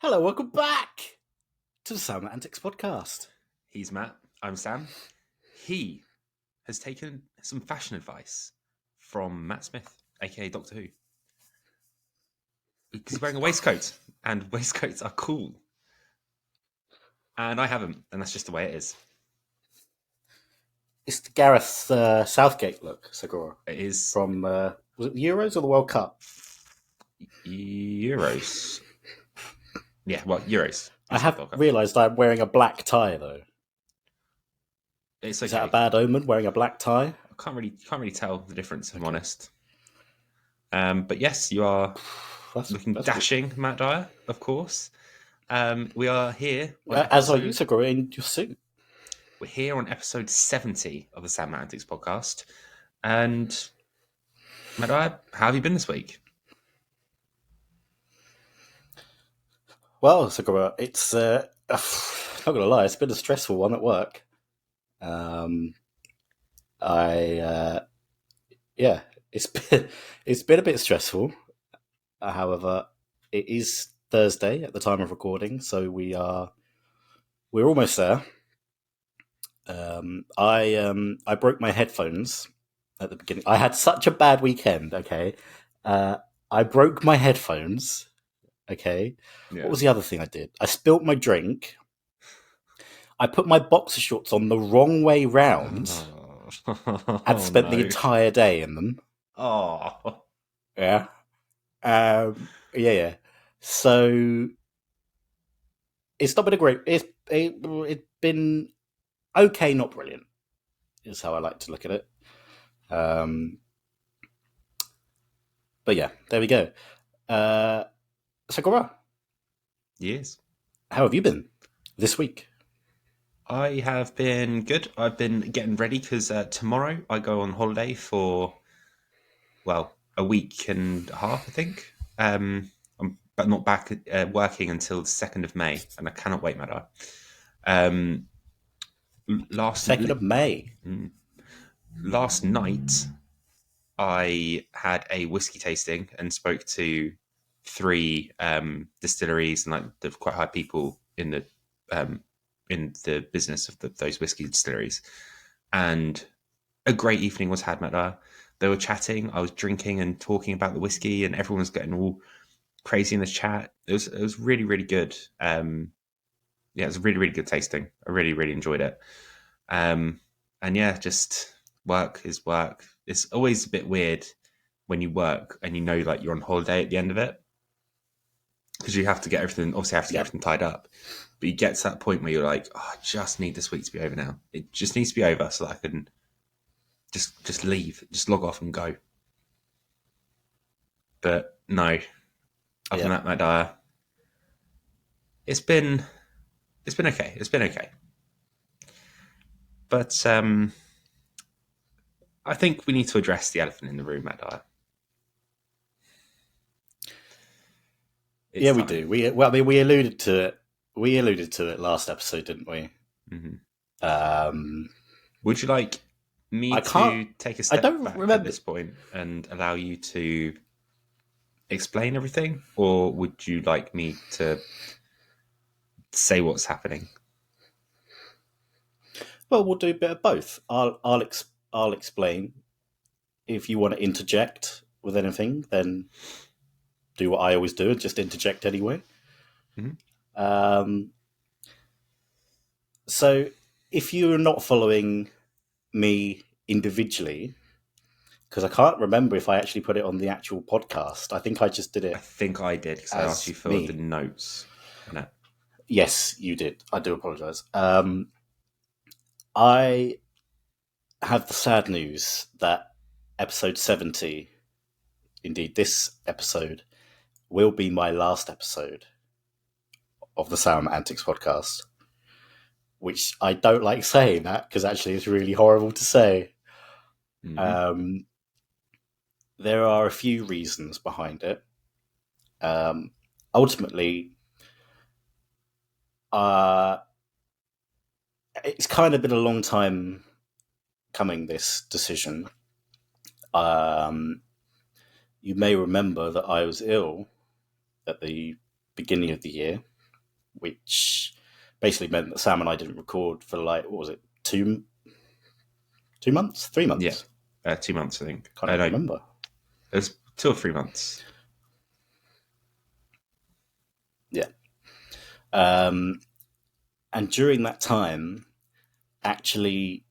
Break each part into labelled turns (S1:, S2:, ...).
S1: Hello, welcome back to the Sam Matt Antics Podcast.
S2: He's Matt. I'm Sam. He has taken some fashion advice from Matt Smith, aka Doctor Who. He's wearing a waistcoat, and waistcoats are cool. And I haven't, and that's just the way it is.
S1: It's the Gareth Southgate look, Segura.
S2: It is
S1: from was it the Euros or the World Cup?
S2: Euros. Yeah, well, Euros.
S1: I have realised I'm wearing a black tie though.
S2: It's okay.
S1: Is that a bad omen? Wearing a black tie?
S2: I can't really tell the difference. If I'm honest. But yes, you are looking dashing, good. Matt Dyer, of course. We are here.
S1: As are you, Segura, in your suit.
S2: We're here on episode 70 of the Sam Matt Antics Podcast. And Matt Dyer, how have you been this week?
S1: Well, Segura, it's not gonna lie, it's been a stressful one at work. It's been a bit stressful. However, it is Thursday at the time of recording, so we're almost there. I broke my headphones at the beginning. I had such a bad weekend. Okay, I broke my headphones. Okay, yeah. What was the other thing I did? I spilt my drink. I put my boxer shorts on the wrong way round. I'd spent the entire day in them.
S2: Oh,
S1: yeah. Yeah. So it's not been a great. It's been okay, not brilliant. Is how I like to look at it. But yeah, there we go. Sakura.
S2: Yes.
S1: How have you been this week?
S2: I have been good. I've been getting ready because tomorrow I go on holiday for, a week and a half, I think. I'm but not back working until the 2nd of May, and I cannot wait, Matt.
S1: 2nd of May.
S2: Last night, I had a whiskey tasting and spoke to 3 distilleries and the quite high people in the business of those whiskey distilleries, and a great evening was had, Matt. They were chatting. I was drinking and talking about the whiskey, and everyone was getting all crazy in the chat. It was really, really good. It was a really, really good tasting. I really, really enjoyed it. And yeah, just work is work. It's always a bit weird when you work and you know you're on holiday at the end of it, because you have to get everything. Obviously, get everything tied up. But you get to that point where you're like, I just need this week to be over now. It just needs to be over so that I can just leave, just log off and go. But no, other than that, Matt Dyer, it's been okay. It's been okay. But I think we need to address the elephant in the room, Matt Dyer.
S1: Yeah, we do. We alluded to it. We alluded to it last episode, didn't we?
S2: Mm-hmm. Would you like me to take a step back at this point and allow you to explain everything, or would you like me to say what's happening?
S1: Well, we'll do a bit of both. I'll explain. If you want to interject with anything, then do what I always do and just interject anyway.
S2: Mm-hmm.
S1: So if you're not following me individually, because I can't remember if I actually put it on the actual podcast. I think I just did it.
S2: I think I did, because I asked you for the notes. No.
S1: Yes, you did. I do apologise. I have the sad news that episode 70, indeed this episode, will be my last episode of the Sam Matt Antics Podcast, which I don't like saying that because actually it's really horrible to say. Mm-hmm. There are a few reasons behind it. Ultimately, it's kind of been a long time coming, this decision. You may remember that I was ill at the beginning of the year, which basically meant that Sam and I didn't record for like, what was it, 2 months, 3 months?
S2: Yeah, 2 months, I think.
S1: Can't even remember.
S2: It was 2 or 3 months.
S1: Yeah. And during that time, actually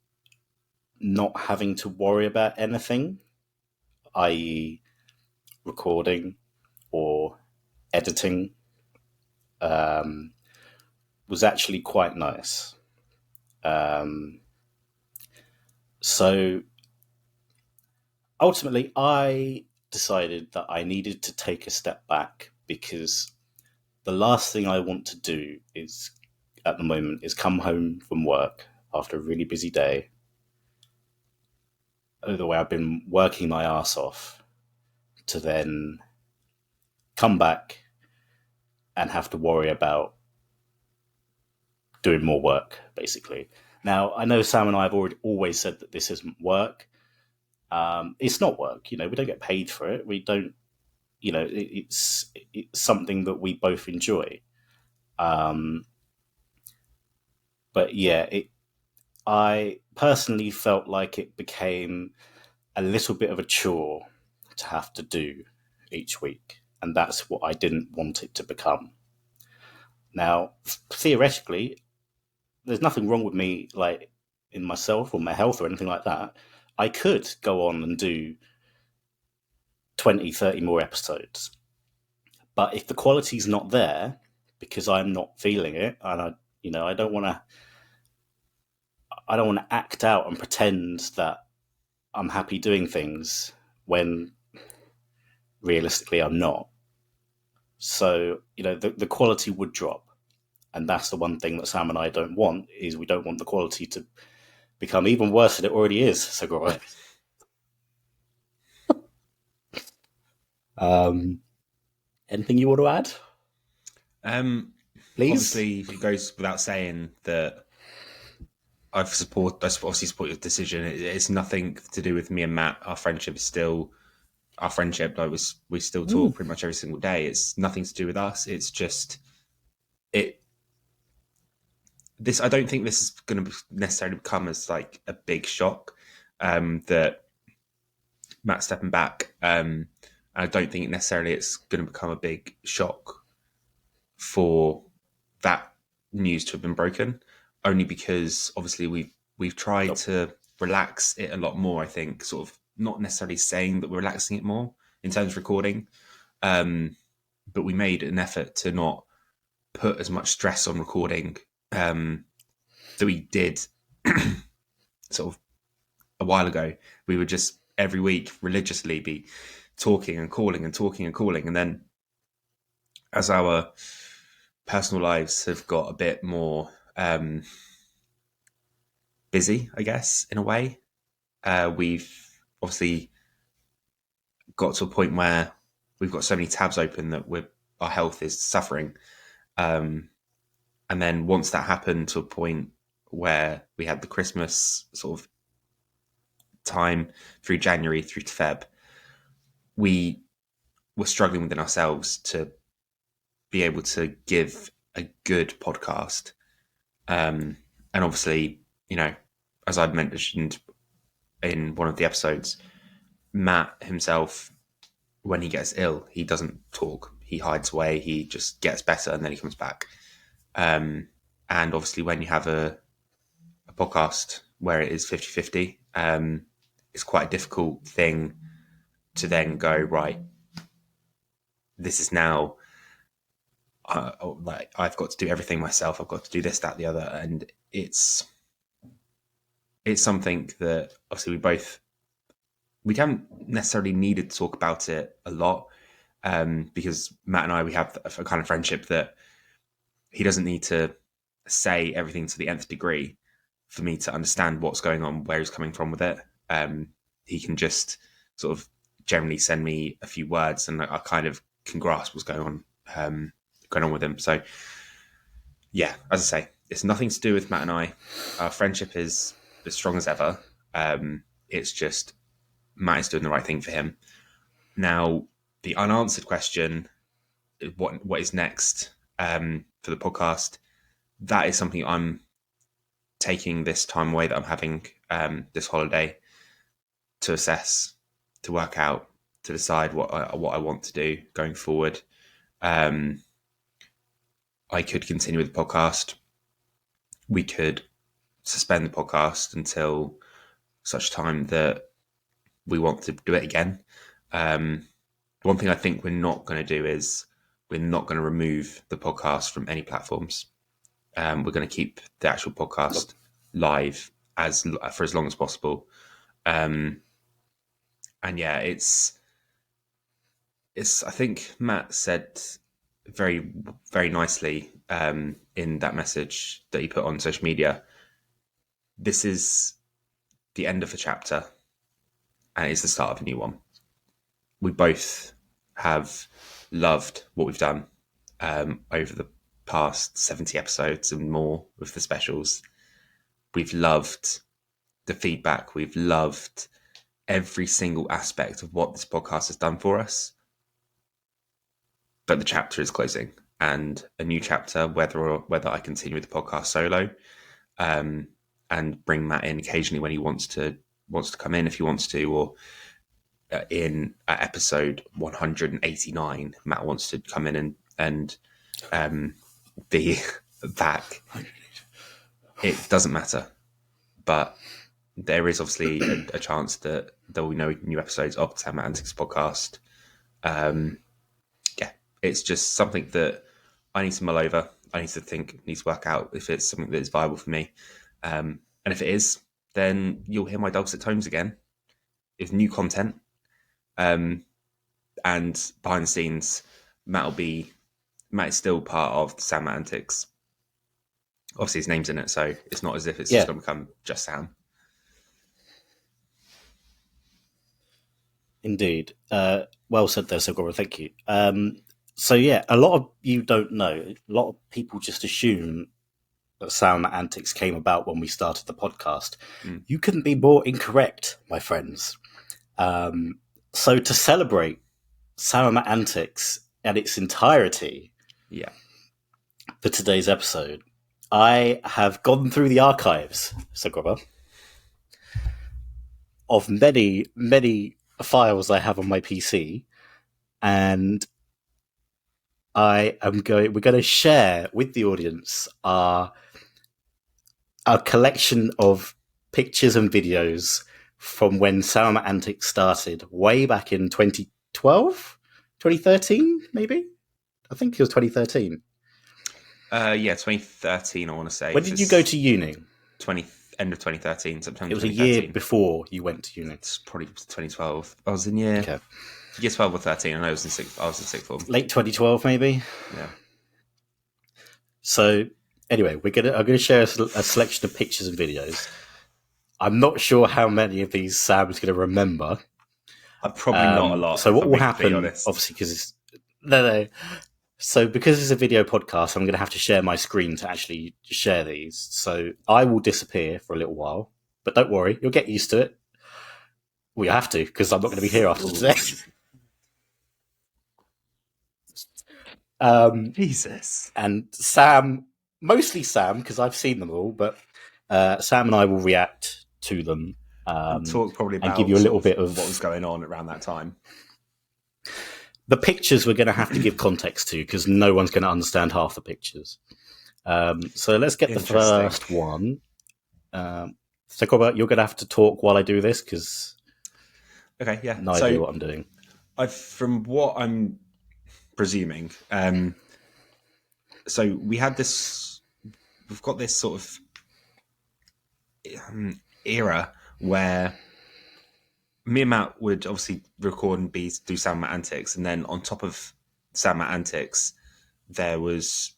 S1: not having to worry about anything, i.e. recording or editing, was actually quite nice. So ultimately, I decided that I needed to take a step back, because the last thing I want to do is, at the moment, is come home from work after a really busy day. The way I've been working my ass off, to then come back and have to worry about doing more work, basically. Now, I know Sam and I have always said that this isn't work. It's not work. We don't get paid for it. We don't. It's something that we both enjoy. But yeah, I personally felt like it became a little bit of a chore to have to do each week, and that's what I didn't want it to become. Now, theoretically, there's nothing wrong with me, like, in myself or my health or anything like that. I could go on and do 20, 30 more episodes. But if the quality's not there, because I'm not feeling it, and I don't want to act out and pretend that I'm happy doing things when realistically I'm not. So, the quality would drop. And that's the one thing that Sam and I don't want, is we don't want the quality to become even worse than it already is. So, go on. Anything you want to add? Please?
S2: Obviously, it goes without saying that I obviously support your decision. It's nothing to do with me and Matt. Our friendship is still our friendship. We still talk pretty much every single day. It's nothing to do with us. It's just I don't think this is going to necessarily become as like a big shock that Matt's stepping back. I don't think necessarily it's going to become a big shock for that news to have been broken, only because obviously we've tried to relax it a lot more. I think, sort of, not necessarily saying that we're relaxing it more in terms of recording, but we made an effort to not put as much stress on recording that we did sort of a while ago. We would just every week religiously be talking and calling and talking and calling, and then as our personal lives have got a bit more busy, I guess, in a way, we've obviously got to a point where we've got so many tabs open that our health is suffering. And then once that happened to a point where we had the Christmas sort of time through January through to Feb, we were struggling within ourselves to be able to give a good podcast. And obviously, as I'd mentioned in one of the episodes, Matt himself, when he gets ill, he doesn't talk. He hides away. He just gets better and then he comes back. And obviously when you have a podcast where it is 50-50, it's quite a difficult thing to then go, right, this is now, like, I've got to do everything myself. I've got to do this, that, the other. And it's something that obviously we haven't necessarily needed to talk about it a lot, because Matt and I, we have a kind of friendship that he doesn't need to say everything to the nth degree for me to understand what's going on, where he's coming from with it. He can just sort of generally send me a few words and I kind of can grasp what's going on with him. So yeah, as I say, it's nothing to do with Matt and I. Our friendship is as strong as ever. It's just Matt is doing the right thing for him. Now, the unanswered question, what is next? for the podcast. That is something I'm taking this time away that I'm having this holiday to assess, to work out, to decide what I want to do going forward. I could continue with the podcast. We could suspend the podcast until such time that we want to do it again. One thing I think we're not going to do is we're not going to remove the podcast from any platforms. We're going to keep the actual podcast live for as long as possible. And yeah, it's I think Matt said very, very nicely in that message that he put on social media. This is the end of a chapter, and it's the start of a new one. We both have loved what we've done over the past 70 episodes and more with the specials. We've loved the feedback. We've loved every single aspect of what this podcast has done for us. But the chapter is closing, and a new chapter, whether I continue with the podcast solo and bring Matt in occasionally when he wants to come in, if he wants to, or in episode 189, Matt wants to come in and be back. It doesn't matter, but there is obviously a chance that there will be no new episodes of the Sam Matt Antics podcast. It's just something that I need to mull over. I need to think, need to work out if it's something that is viable for me. And if it is, then you'll hear my dulcet tones again with new content. And behind the scenes, Matt is still part of the Sam Matt Antics. Obviously, his name's in it, so it's not as if it's just going to become just Sam.
S1: Indeed. Well said there, Segura. Thank you. So yeah, a lot of you don't know. A lot of people just assume that Sam Matt Antics came about when we started the podcast. You couldn't be more incorrect, my friends. So to celebrate Sam Matt Antics and its entirety, for today's episode, I have gone through the archives, Segura, of many, many files I have on my PC, and we're going to share with the audience our collection of pictures and videos from when Sam Matt Antics started way back in 2012, 2013, maybe? I think it was 2013.
S2: 2013, I want to say.
S1: When did you go to uni?
S2: End of 2013, September.
S1: It was a year before you went to uni.
S2: It's probably 2012. I was in year 12 or 13. I know I was in sixth form.
S1: Late 2012, maybe.
S2: Yeah.
S1: So anyway, I'm gonna share a selection of pictures and videos. I'm not sure how many of these Sam's going to remember.
S2: Probably not a lot.
S1: So what will happen, obviously, because it's no. So because it's a video podcast, I'm going to have to share my screen to actually share these. So I will disappear for a little while, but don't worry, you'll get used to it. We have to, because I'm not going to be here after today.
S2: Jesus.
S1: And Sam, mostly Sam, because I've seen them all, but Sam and I will react to them.
S2: Talk probably about
S1: and give you a little bit of
S2: what was going on around that time.
S1: The pictures we're going to have to give context to, because no one's going to understand half the pictures. So let's get the first one. So, Robert, you're going to have to talk while I do this, because
S2: okay, yeah,
S1: no idea what I'm doing.
S2: From what I'm presuming, so we've got this sort of era where me and Matt would obviously record and do Sam Matt Antics, and then on top of Sam Matt Antics, there was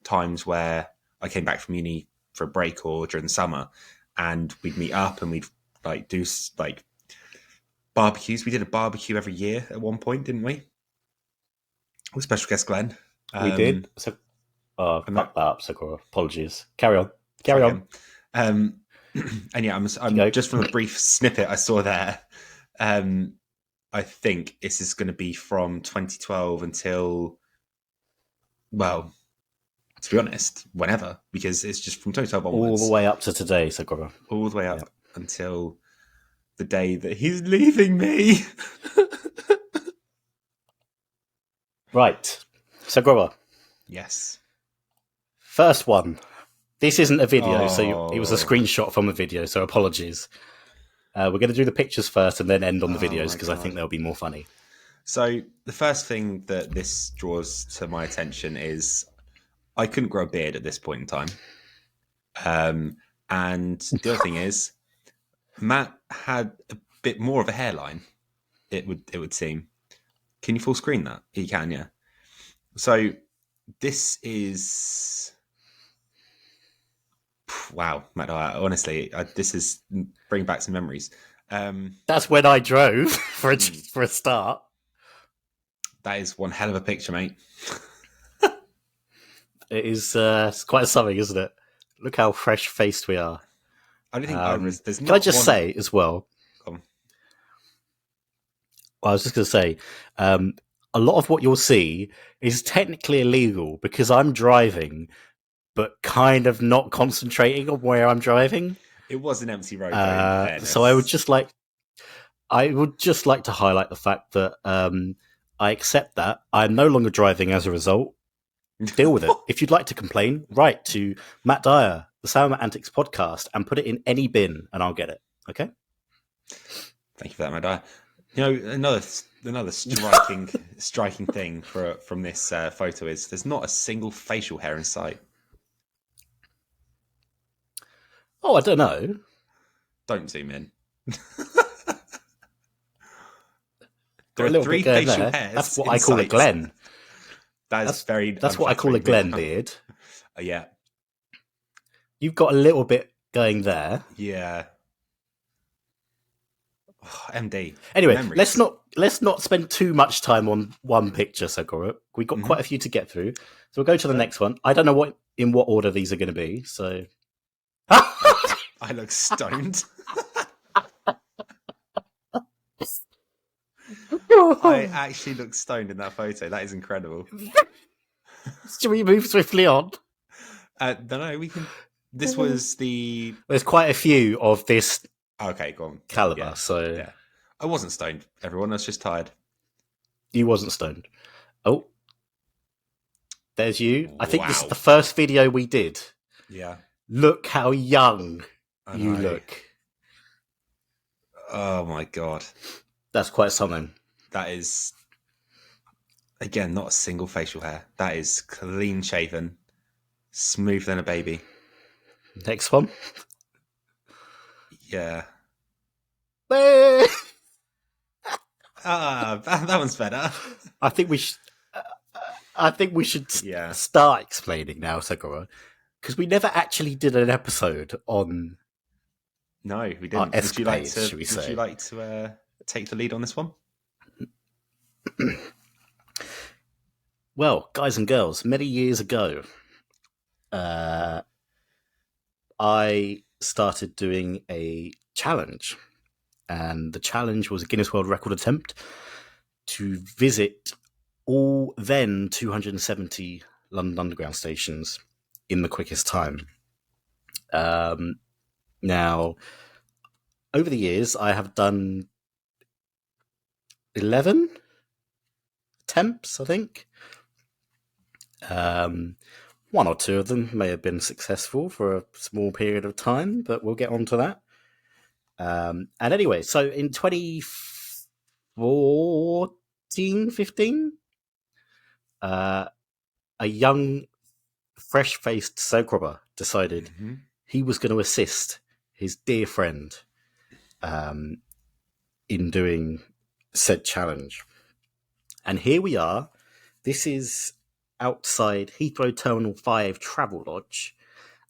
S2: times where I came back from uni for a break or during the summer, and we'd meet up and we'd do barbecues. We did a barbecue every year at one point, didn't we? With special guest Glenn.
S1: We did. So, fuck that up, Sakura. Apologies. Carry on.
S2: And yeah, I'm just from a brief snippet I saw there. I think this is going to be from 2012 until, well, To be honest, whenever, because it's just from 2012
S1: All
S2: onwards,
S1: the way up to today, Sagora.
S2: all the way up until the day that he's leaving me.
S1: Right. Sagora.
S2: Yes.
S1: First one. This isn't a video, so it was a
S2: Oh.
S1: screenshot from a video, so apologies. We're going to do the pictures first and then end on the
S2: Oh
S1: videos
S2: my
S1: because I
S2: God.
S1: think they'll be more funny.
S2: So the first thing that this draws to my attention is I couldn't grow a beard at this point in time. And the other thing is Matt had a bit more of a hairline, it would seem. Can you full screen that? You can, yeah. So this is... Wow, Matt, honestly, this is bring back some memories.
S1: That's when I drove for a start.
S2: That is one hell of a picture, mate.
S1: It is it's quite something, isn't it? Look how fresh-faced we are.
S2: I don't think there's
S1: Can I just say as well?
S2: Well,
S1: I was just going to say, a lot of what you'll see is technically illegal because I'm driving, but kind of not concentrating on where I'm driving.
S2: it was an empty road, though, in fairness.
S1: So I would just like to highlight the fact that I accept that I'm no longer driving as a result. Deal with it. If you'd like to complain, write to Matt Dyer, the Sam Matt Antics Podcast, and put it in any bin, and I'll get it. Okay.
S2: Thank you for that, Matt. You know, another striking thing from this photo is there's not a single facial hair in sight.
S1: Oh, I don't know.
S2: Don't zoom in.
S1: Got a
S2: There are
S1: little
S2: 3
S1: bit going
S2: facial
S1: there.
S2: hairs.
S1: That's what
S2: in
S1: I call a
S2: sight.
S1: Glen.
S2: That's
S1: That's what I call a
S2: unflattering.
S1: Glen beard.
S2: Yeah,
S1: You've got a little bit going there.
S2: yeah. Oh, MD.
S1: Anyway,
S2: Memories.
S1: let's not spend too much time on one picture, Sakura. We've got quite a few to get through, so we'll go to the next one. I don't know in what order these are going to be. So
S2: I look stoned. I actually look stoned in that photo. That is incredible.
S1: Should we move swiftly on?
S2: No, we can. This was the.
S1: There's quite a few of this
S2: Okay, go on.
S1: caliber,
S2: Yeah.
S1: so
S2: Yeah, I wasn't stoned. Everyone, I was just tired.
S1: you wasn't stoned. Oh, there's you. I think this is
S2: Wow.
S1: the first video we did.
S2: Yeah,
S1: Look how young
S2: I
S1: you
S2: know.
S1: look.
S2: Oh my God,
S1: That's quite something.
S2: that is again not a single facial hair. That is clean shaven, smooth than a baby.
S1: Next one.
S2: Yeah.
S1: Eh.
S2: That one's better.
S1: I think we should. I think we should
S2: Yeah.
S1: start explaining now, Sakura, because we never actually did an episode on.
S2: No, we
S1: Our
S2: didn't. Would you like
S1: escapades,
S2: to?
S1: should we
S2: Would
S1: say.
S2: you like to take the lead on this one?
S1: Well, guys and girls, many years ago, I started doing a challenge, and the challenge was a Guinness World Record attempt to visit all then 270 London Underground stations in the quickest time. Now, over the years, I have done 11 attempts, I think. One or two of them may have been successful for a small period of time, but we'll get on to that. And anyway, so in 2014, 15, a young, fresh-faced Sokrobber decided
S2: Mm-hmm.
S1: he was going to assist his dear friend in doing said challenge. And here we are. This is outside Heathrow Terminal 5 Travel Lodge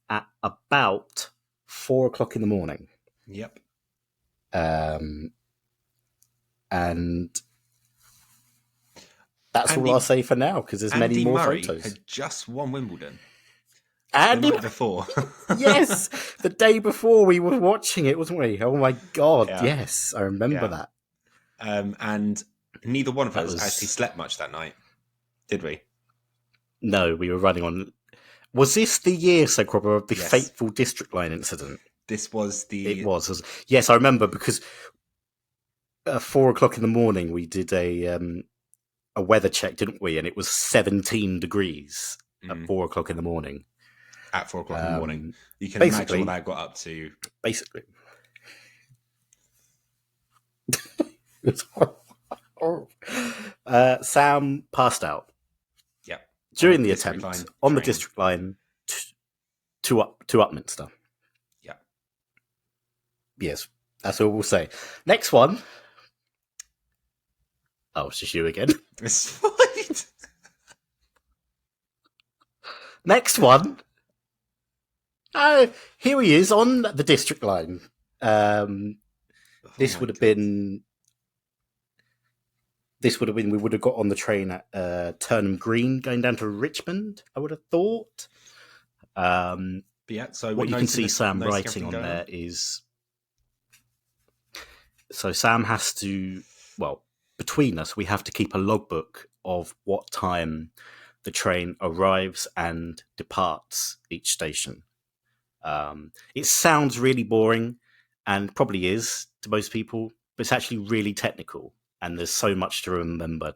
S1: at about 4 o'clock in the morning.
S2: Yep.
S1: And that's
S2: Andy-
S1: all I'll say for now, because there's many
S2: Andy
S1: more
S2: Murray
S1: photos.
S2: had just won Wimbledon
S1: Andy,
S2: the night before.
S1: yes, the day before we were watching it, wasn't we? Oh my God,
S2: Yeah.
S1: yes, I remember
S2: Yeah.
S1: that.
S2: And neither one of
S1: That
S2: us
S1: was-
S2: actually slept much that night, did we?
S1: No, we were running on. Was this the year, Sagrobber, of the
S2: Yes.
S1: fateful District Line incident?
S2: This was
S1: It was. Yes, I remember because at 4 o'clock in the morning we did a weather check, didn't we? And it was 17 degrees at 4 o'clock in the morning.
S2: At 4 o'clock in the morning. You can imagine what I got up to.
S1: Basically. Sam passed out.
S2: Yeah.
S1: During the attempt on the District Line to Upminster.
S2: Yeah.
S1: Yes, that's all we'll say. Next one. Oh, it's just you again.
S2: It's fine.
S1: Next one. Here he is on the District Line. This would have been. We would have got on the train at Turnham Green going down to Richmond, I would have thought.
S2: So
S1: what you can see Sam writing on there is... So Sam has to... Well, between us, we have to keep a logbook of what time the train arrives and departs each station. It sounds really boring, and probably is to most people, but it's actually really technical. And there's so much to remember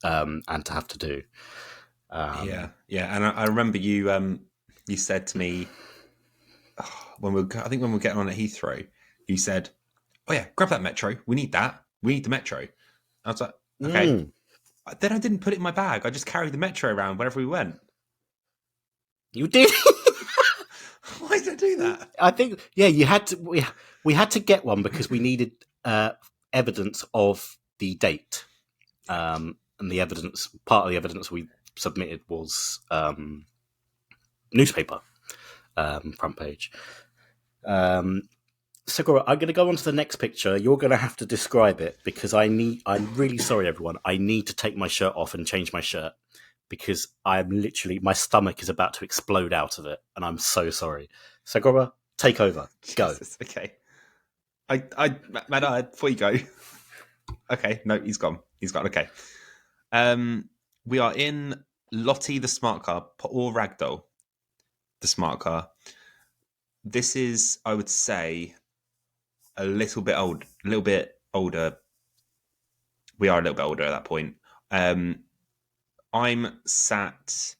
S1: and to have to do.
S2: Yeah. And I remember you said to me when we were getting on at Heathrow, you said, "Oh yeah, grab that metro. We need that. We need the metro." I was like, "Okay." Then I didn't put it in my bag. I just carried the metro around wherever we went.
S1: You did.
S2: Why did I do that?
S1: I think you had to. We had to get one because we needed. Evidence of the date, and the evidence. Part of the evidence we submitted was newspaper front page. Segura, I'm going to go on to the next picture. You're going to have to describe it because I'm really sorry, everyone. I need to take my shirt off and change my shirt because I'm literally my stomach is about to explode out of it, and I'm so sorry. Segura, take over. Go.
S2: Jesus, okay. Matt, before you go. Okay, no, he's gone. Okay. We are in Lottie the smart car, or Ragdoll the smart car. This is, I would say, a little bit older. We are a little bit older at that point. I'm sat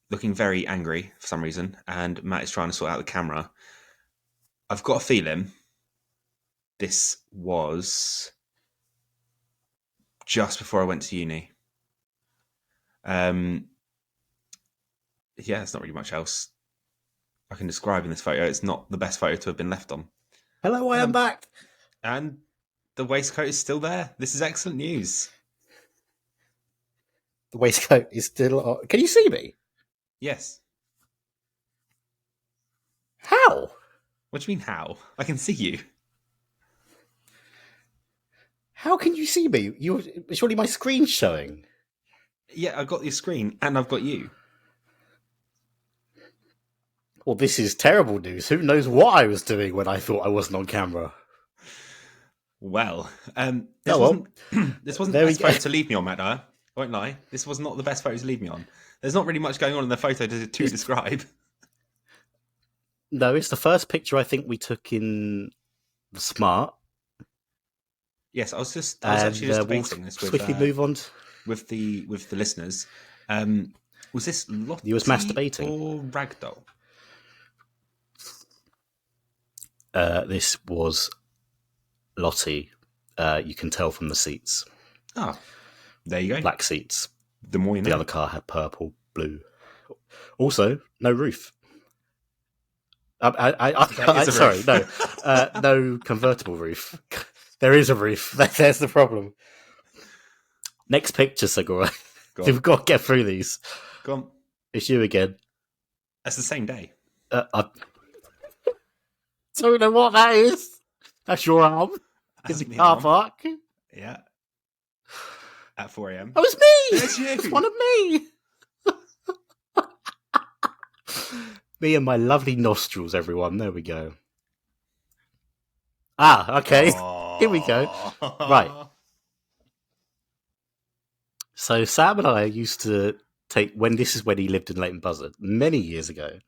S2: looking very angry for some reason, and Matt is trying to sort out the camera. I've got a feeling this was just before I went to uni. There's not really much else I can describe in this photo. It's not the best photo to have been left on.
S1: Hello, I am back.
S2: And the waistcoat is still there. This is excellent news.
S1: The waistcoat is still on. Can you see me?
S2: Yes.
S1: How?
S2: What do you mean, how? I can see you.
S1: How can you see me? Surely my screen's showing.
S2: Yeah, I've got your screen and I've got you.
S1: Well, this is terrible news. Who knows what I was doing when I thought I wasn't on camera?
S2: Well, this wasn't the best photo to leave me on, Matt. I won't lie. This was not the best photo to leave me on. There's not really much going on in the photo to describe.
S1: No, it's the first picture I think we took in the Smart.
S2: Yes, I was actually just debating this with
S1: swiftly move on
S2: with the listeners. Was this Lottie
S1: you was masturbating
S2: or Ragdoll?
S1: This was Lottie. You can tell from the seats.
S2: Ah, there you go.
S1: Black seats.
S2: The more you know.
S1: The other car had purple, blue. Also, no roof. Sorry, no, no convertible roof. There is a roof. There's the problem. Next picture, Segura. We've got to get through these.
S2: Go on.
S1: It's you again.
S2: That's the same day.
S1: I don't know what that is. That's your arm. In the car park.
S2: Yeah. At 4 a.m.
S1: That was me.
S2: That's you.
S1: It's one of me. Me and my lovely nostrils, everyone. There we go. Ah, okay.
S2: Aww.
S1: Here we go. Right. So Sam and I used to when he lived in Leighton Buzzard many years ago.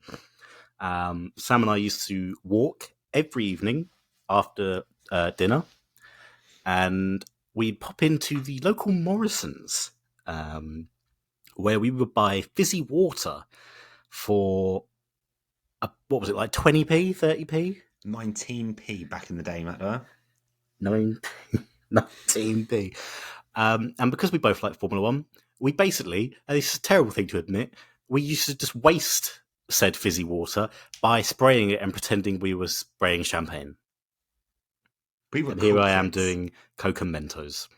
S1: Sam and I used to walk every evening after dinner, and we'd pop into the local Morrison's, where we would buy fizzy water for what was it, like 20p, 30p?
S2: 19p back in the day, Matt.
S1: 19p. And because we both like Formula One, we basically, and this is a terrible thing to admit, we used to just waste said fizzy water by spraying it and pretending we were spraying champagne. And here I am doing Coke and Mentos.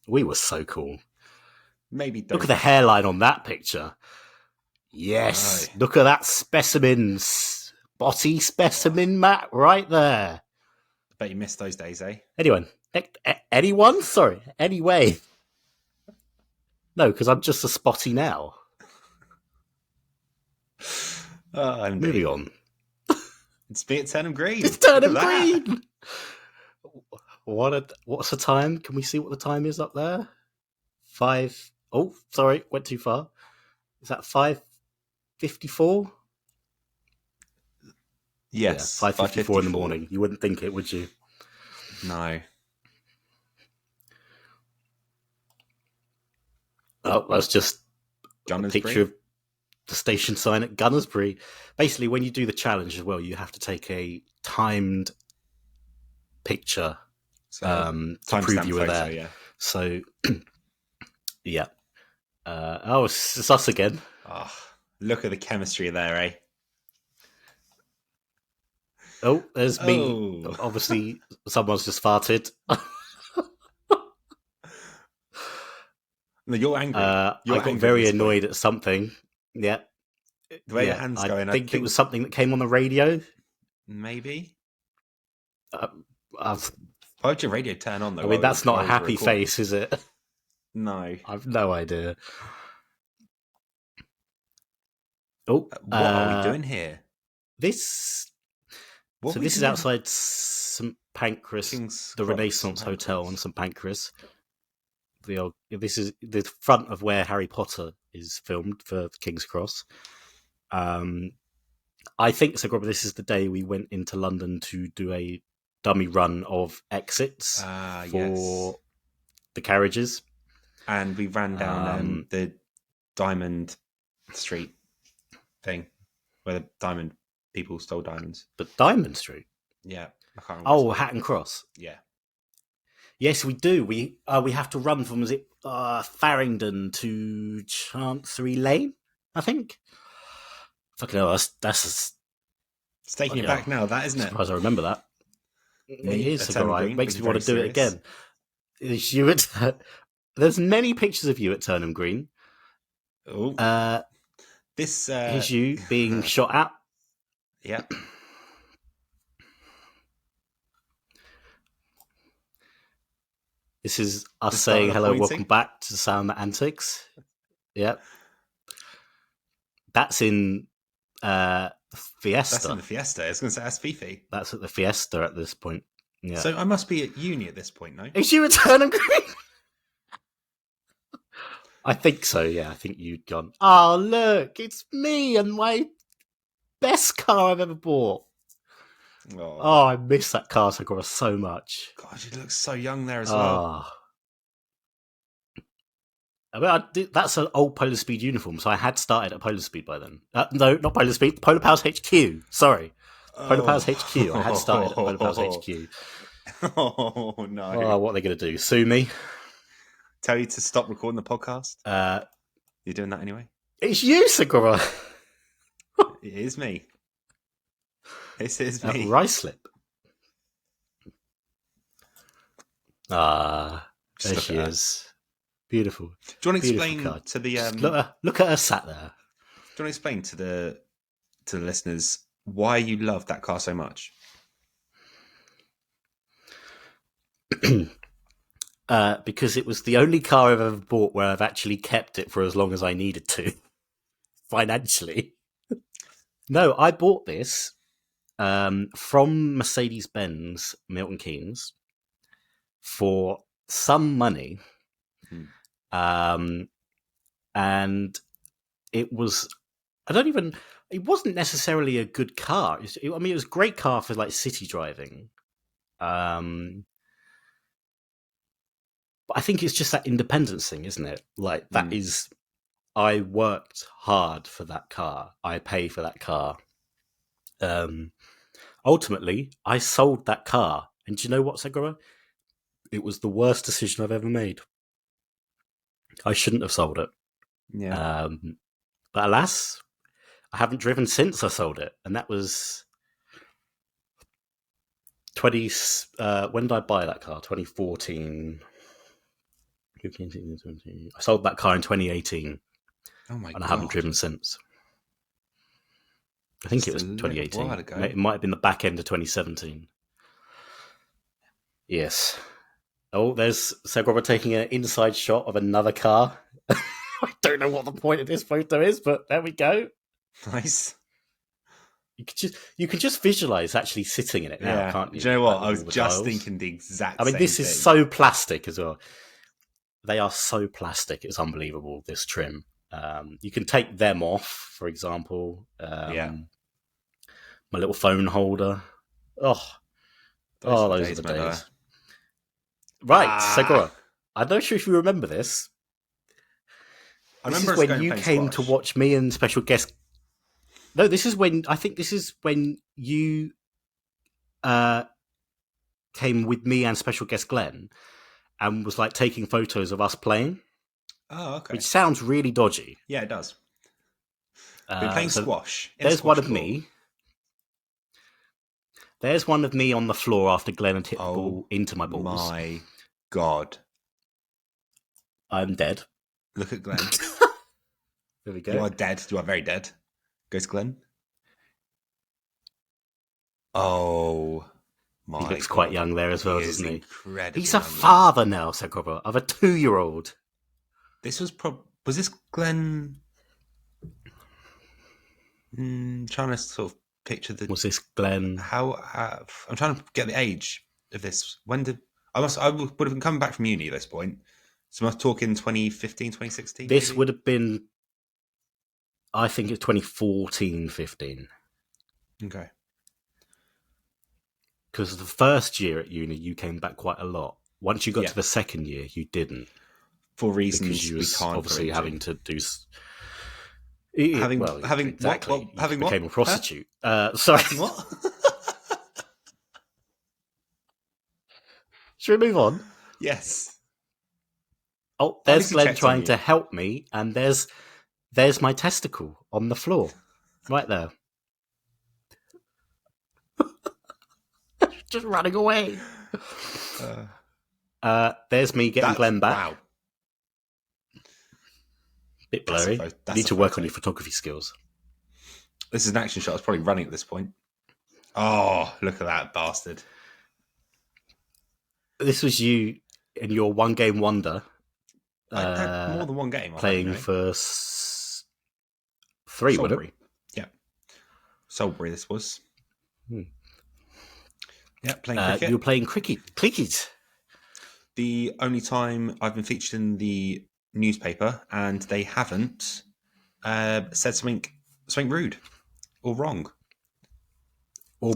S1: We were so cool.
S2: Maybe
S1: look at the hairline on that picture. Yes, look at that specimen, spotty specimen, Matt, right there.
S2: I bet you missed those days, eh?
S1: Anyone? Sorry, anyway. No, because I'm just a spotty now. Moving on.
S2: It's me at Turnham Green.
S1: It's Turnham Green. What's the time? Can we see what the time is up there? 5. Oh, sorry, went too far. Is that 5:54?
S2: Yes,
S1: yeah, 5:54 in the morning. You wouldn't think it, would you?
S2: No.
S1: Oh, that's just a picture of the station sign at Gunnersbury. Basically, when you do the challenge as well, you have to take a timed picture to prove you were there. Yeah. So, yeah. It's us again.
S2: Oh, look at the chemistry there, eh?
S1: Oh, there's me. Obviously, someone's just farted.
S2: No, you're angry.
S1: I got very annoyed at something. Yeah.
S2: The way your hand's going.
S1: I think it was something that came on the radio.
S2: Maybe.
S1: Why
S2: would your radio turn on, though?
S1: I mean, that's not a happy face, is it?
S2: No.
S1: I've no idea. Oh,
S2: what are we doing here?
S1: This is outside St Pancras, the Renaissance Hotel on St Pancras. This is the front of where Harry Potter is filmed for King's Cross. I think so. This is the day we went into London to do a dummy run of exits for the carriages,
S2: and we ran down the Diamond Street thing where the diamond people stole diamonds.
S1: But Diamond Street,
S2: yeah, I can't remember.
S1: Hatton Cross,
S2: yeah.
S1: Yes, we do. We have to run from Farringdon to Chancery Lane, I think. Fucking hell, that's
S2: it's taking you back now, that isn't it?
S1: I suppose I remember that. It is. It makes me want to do it again. There's many pictures of you at Turnham Green.
S2: Oh, this
S1: is you being shot at.
S2: Yeah.
S1: This is us saying hello, welcome back to Sam Matt Antics. Yep. That's in Fiesta.
S2: That's in the Fiesta. I was going to say that's Fifi.
S1: That's at the Fiesta at this point. Yeah.
S2: So I must be at uni at this point, no?
S1: Is you at Turnham Green? I think so, yeah. I think you'd gone, oh, look, it's me and my best car I've ever bought. Oh, I miss that car so much.
S2: God, you look so young there as well.
S1: I mean, that's an old Polar Speed uniform, so I had started at Polar Speed by then. No, not Polar Speed, Polar Powers HQ. Sorry. Polar Powers HQ. I had started at Polar Powers HQ.
S2: Oh, no.
S1: Oh, what are they going to do? Sue me?
S2: Tell you to stop recording the podcast? You're doing that anyway?
S1: It's you, Segura.
S2: It is me. This is me.
S1: Rice slip. There she is. Beautiful.
S2: Do you want to explain to the
S1: look at her sat there?
S2: Do you want to explain to the listeners why you love that car so much?
S1: Because it was the only car I've ever bought where I've actually kept it for as long as I needed to, financially. No, I bought this from Mercedes-Benz Milton Keynes for some money, and it was. I don't even. It wasn't necessarily a good car. It was a great car for like city driving. But I think it's just that independence thing, isn't it? Like that is. I worked hard for that car. I pay for that car. Ultimately, I sold that car, and do you know what, Segura? It was the worst decision I've ever made. I shouldn't have sold it.
S2: Yeah.
S1: But alas, I haven't driven since I sold it, and that was 20. When did I buy that car? 2014. 15, 16, 17. I sold that car in 2018.
S2: Oh my god!
S1: And I haven't driven since. I think
S2: Just
S1: it was
S2: a little
S1: 2018.
S2: while ago.
S1: It might have been the back end of 2017. Yes. Oh, there's Segura taking an inside shot of another car. I don't know what the point of this photo is, but there we go.
S2: Nice.
S1: You can just visualize actually sitting in it now, can't you?
S2: Do you know what?
S1: Like,
S2: I was
S1: all the
S2: just
S1: dials.
S2: thinking the exact
S1: I mean,
S2: same
S1: this
S2: thing.
S1: is so plastic as well. They are so plastic. It's unbelievable, this trim. You can take them off, for example. My little phone holder. Those are the days. Right, Segura. I'm not sure if you remember this. This is when you came to watch me and special guest. No, I think this is when you came with me and special guest Glenn and was like taking photos of us playing.
S2: Oh, okay.
S1: Which sounds really dodgy.
S2: Yeah, it does. We're playing squash.
S1: There's one of me. There's one of me on the floor after Glenn had hit the ball into my balls.
S2: My God.
S1: I'm dead.
S2: Look at Glenn.
S1: There we go.
S2: You are dead. You are very dead. Goes Glenn. Oh, my God.
S1: He looks quite young there as well, doesn't he?
S2: Incredible.
S1: He's a father now, Segura, of a 2-year-old.
S2: This was was this Glenn? Trying to sort of picture the.
S1: Was this Glenn?
S2: I'm trying to get the age of this. When did I would have been coming back from uni at this point. So I'm talking 2015, 2016.
S1: This would have been, I think it's 2014, 15.
S2: Okay.
S1: Because the first year at uni, you came back quite a lot. Once you got to the second year, you didn't.
S2: For reasons
S1: you
S2: we can't
S1: obviously having to do.
S2: Having
S1: exactly.
S2: What? Having
S1: became
S2: what?
S1: a prostitute. Sorry.
S2: What?
S1: Should we move on?
S2: Yes.
S1: Oh, there's Glenn trying to help me, and there's my testicle on the floor, right there. Just running away. There's me getting Glenn back. Wow. Bit blurry. You need to work on your photography skills.
S2: This is an action shot. I was probably running at this point. Oh, look at that bastard.
S1: This was you in your one game wonder.
S2: I had more than one game.
S1: Playing for 3, would it?
S2: Yeah. Salisbury, this was. Yeah, playing cricket.
S1: You were playing cricket.
S2: The only time I've been featured in the newspaper, and they haven't said something rude or wrong.
S1: Or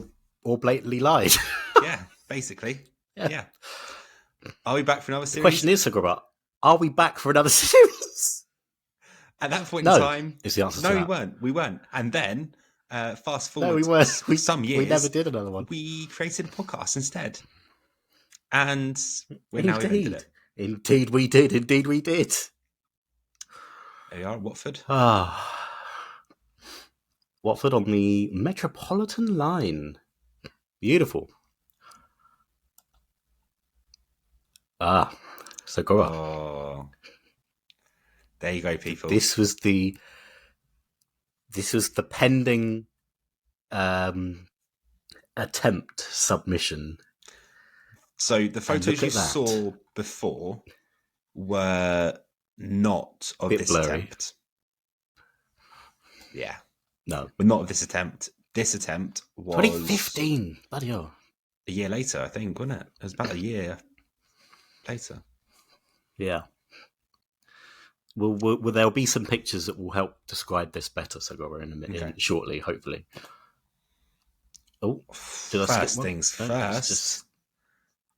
S1: blatantly lied.
S2: Yeah, basically. Yeah. Are we back for another series?
S1: The question is, Segura, are we back for another series?
S2: At that point in time,
S1: is the answer.
S2: No, we weren't. And then, fast forward,
S1: no, we weren't.
S2: Some years,
S1: we never did another one.
S2: We created a podcast instead, and we're now invented it.
S1: Indeed, we did. There
S2: you are, Watford.
S1: Watford on the Metropolitan line. Beautiful. Segura.
S2: Oh, there you go, people.
S1: This was the pending attempt submission.
S2: So the photos you saw before were not of this attempt. Yeah.
S1: No.
S2: But not of this attempt. This attempt was
S1: 2015. Bloody hell.
S2: A year later, I think, wasn't it? It was about a year later.
S1: Yeah. There'll be some pictures that will help describe this better, Segura, in a minute,
S2: Okay.
S1: shortly, hopefully. Oh, did I skip
S2: First
S1: one?
S2: things
S1: No,
S2: first.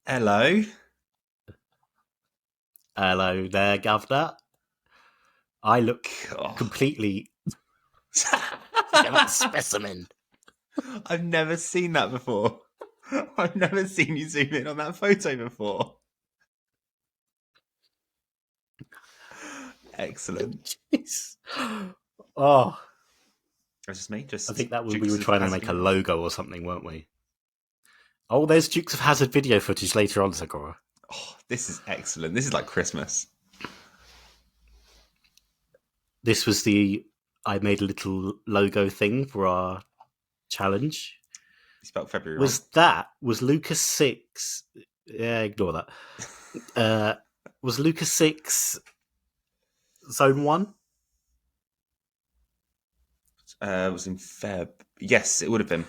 S2: Hello.
S1: Hello there, Governor. I look
S2: God.
S1: completely a specimen.
S2: I've never seen that before. I've never seen you zoom in on that photo before. Excellent.
S1: Jeez. Oh,
S2: That's just me.
S1: I think that we
S2: Dukes
S1: were
S2: of
S1: trying to
S2: Hazzard
S1: make a
S2: video.
S1: logo or something, weren't we? Oh, there's Dukes of Hazzard video footage later on, Segura.
S2: Oh, this is excellent. This is like Christmas.
S1: This was I made a little logo thing for our challenge.
S2: You spelled February
S1: Was Luca 6? Yeah, ignore that. Was Luca 6 Zone 1?
S2: It was in Feb. Yes, it would have been.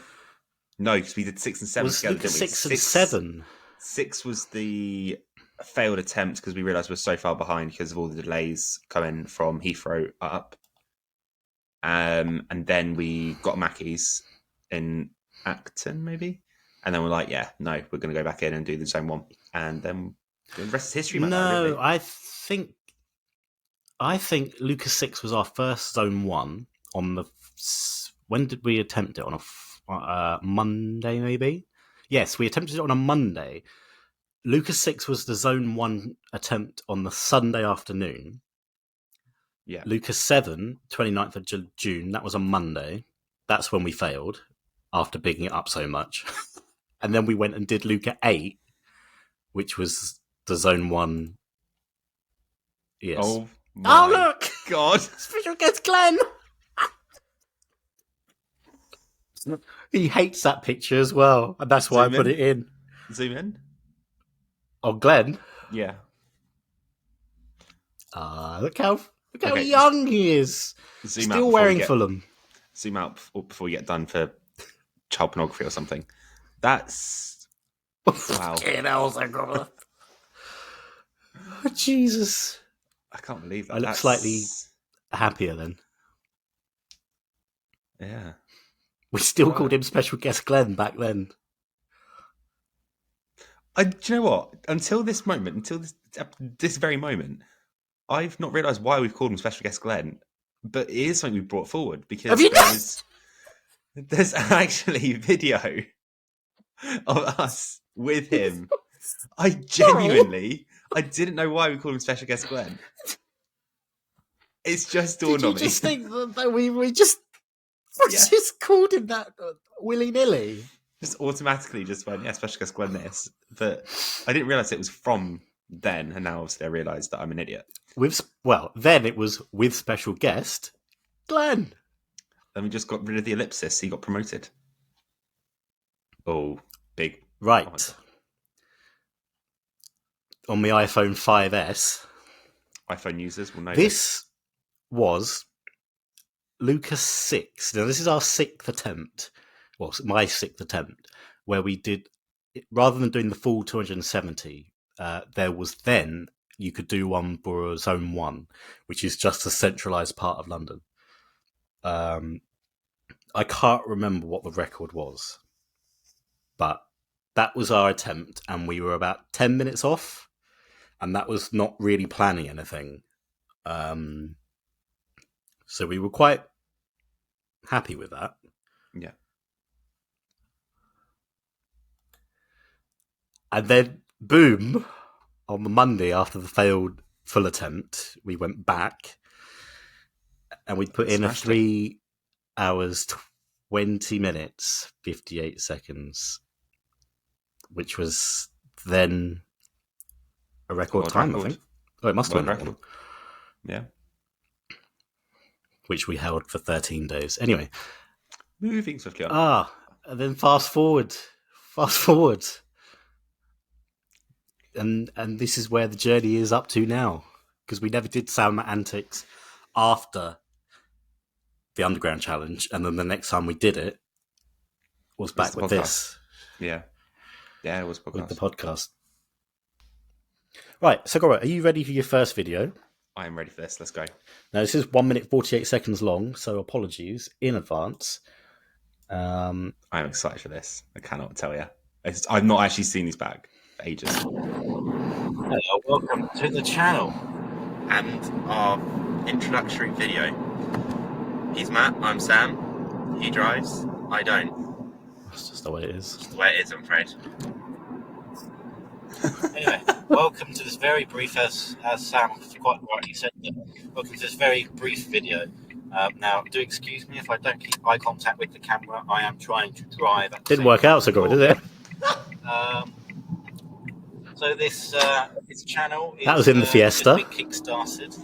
S2: No, because we did 6 and 7
S1: Was
S2: together,
S1: Luca
S2: didn't we?
S1: 6 and 7?
S2: 6 was the failed attempt because we realised we're so far behind because of all the delays coming from Heathrow up. And then we got Mackey's in Acton, maybe? And then we're like, yeah, no, we're going to go back in and do the Zone 1. And then the rest is history.
S1: No,
S2: really.
S1: I think Luca 6 was our first Zone 1 on the... When did we attempt it? On a Monday, maybe? Yes, we attempted it on a Monday. Luca 6 was the Zone 1 attempt on the Sunday afternoon.
S2: Yeah.
S1: Luca 7, 29th of June, that was a Monday. That's when we failed, after bigging it up so much. And then we went and did Luca 8, which was the Zone 1. Yes.
S2: Oh, my
S1: look!
S2: God.
S1: Special guest Glenn! He hates that picture as well, and that's why I put it in.
S2: Zoom in.
S1: Oh, Glenn?
S2: Yeah.
S1: Look how young he is.
S2: Zoom
S1: Still
S2: out
S1: wearing Fulham.
S2: Zoom out before you get done for child pornography or something. That's... Wow.
S1: Oh, Jesus.
S2: I can't believe that.
S1: I look slightly happier then.
S2: Yeah.
S1: We still called him Special Guest Glenn back then.
S2: Do you know what? Until this very moment, I've not realised why we've called him Special Guest Glenn, but it is something we brought forward because there's actually video of us with him. I didn't know why we called him Special Guest Glenn. It's just dawned on me.
S1: Did you just think that we just called him that willy-nilly?
S2: Just automatically just went, yeah, Special Guest Glenn this. But I didn't realise it was from then, and now obviously I realised that I'm an idiot.
S1: Then it was with special guest Glenn.
S2: Then we just got rid of the ellipsis, so he got promoted. Oh, big.
S1: Right. On the iPhone 5S.
S2: iPhone users will know
S1: this was Luca 6. Now, this is our 6th attempt. Well, my 6th attempt, where we did, rather than doing the full 270, there was then, you could do one for Zone 1, which is just a centralised part of London. I can't remember what the record was, but that was our attempt, and we were about 10 minutes off, and that was not really planning anything. So we were quite happy with that.
S2: Yeah.
S1: And then, boom, on the Monday after the failed full attempt, we went back and we put in a 3 hours, 20 minutes, 58 seconds, which was then a record time, I think. Oh, it must have been a record.
S2: Yeah.
S1: Which we held for 13 days. Anyway.
S2: Moving swiftly on.
S1: And then fast forward. And this is where the journey is up to now. Because we never did Sam Matt Antics after the Underground Challenge. And then the next time we did it was back with this.
S2: Yeah. Yeah, it was
S1: podcast. With the podcast. Right, so Gora, are you ready for your first video?
S2: I am ready for this. Let's go.
S1: Now, this is 1 minute 48 seconds long, so apologies in advance.
S2: I'm excited for this. I cannot tell you. I've not actually seen these back for ages.
S1: Hello, welcome to the channel.
S2: And our introductory video. He's Matt, I'm Sam. He drives, I don't.
S1: That's just the way it is.
S2: Just the way it is, I'm afraid.
S1: Anyway, welcome to this very brief, as Sam quite rightly said, welcome to this very brief video. Now, do excuse me if I don't keep eye contact with the camera. I am trying to drive.
S3: Didn't work out so good, did it?
S1: So this channel is,
S3: that was in the Fiesta.
S1: Just been kickstarted.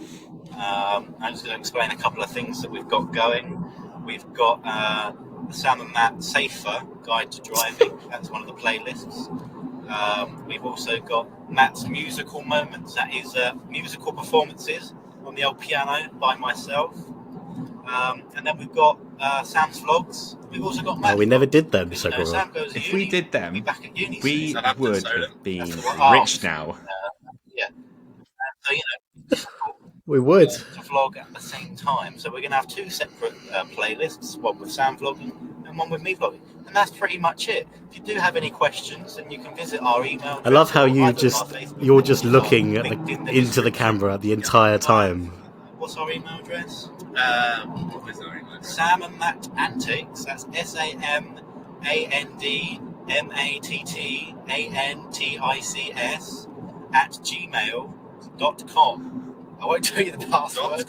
S1: I'm just going to explain a couple of things that we've got going. We've got the Sam and Matt Safer Guide to Driving. That's one of the playlists. We've also got Matt's Musical Moments. That is musical performances on the old piano by myself. And then we've got Sam's vlogs. We've also got Matt's
S3: we never
S1: vlogs.
S3: did them,
S1: But,
S3: so
S1: Sam goes to
S2: If
S1: uni,
S2: we did them,
S1: we'll be back at uni
S2: we
S1: soon.
S2: would have been
S1: That's
S2: rich now.
S1: Yeah. So,
S3: We would.
S1: to vlog at the same time. So we're going to have two separate playlists, one with Sam vlogging and one with me vlogging. And that's pretty much it. If you do have any questions, then you can visit our email.
S3: I love how
S1: you're just
S3: looking at into the camera the entire time.
S1: What's our email address?
S2: What was our email address?
S1: Sam and Matt Antics. That's SAMANDMATTANTICS @gmail.com. I won't tell you the password,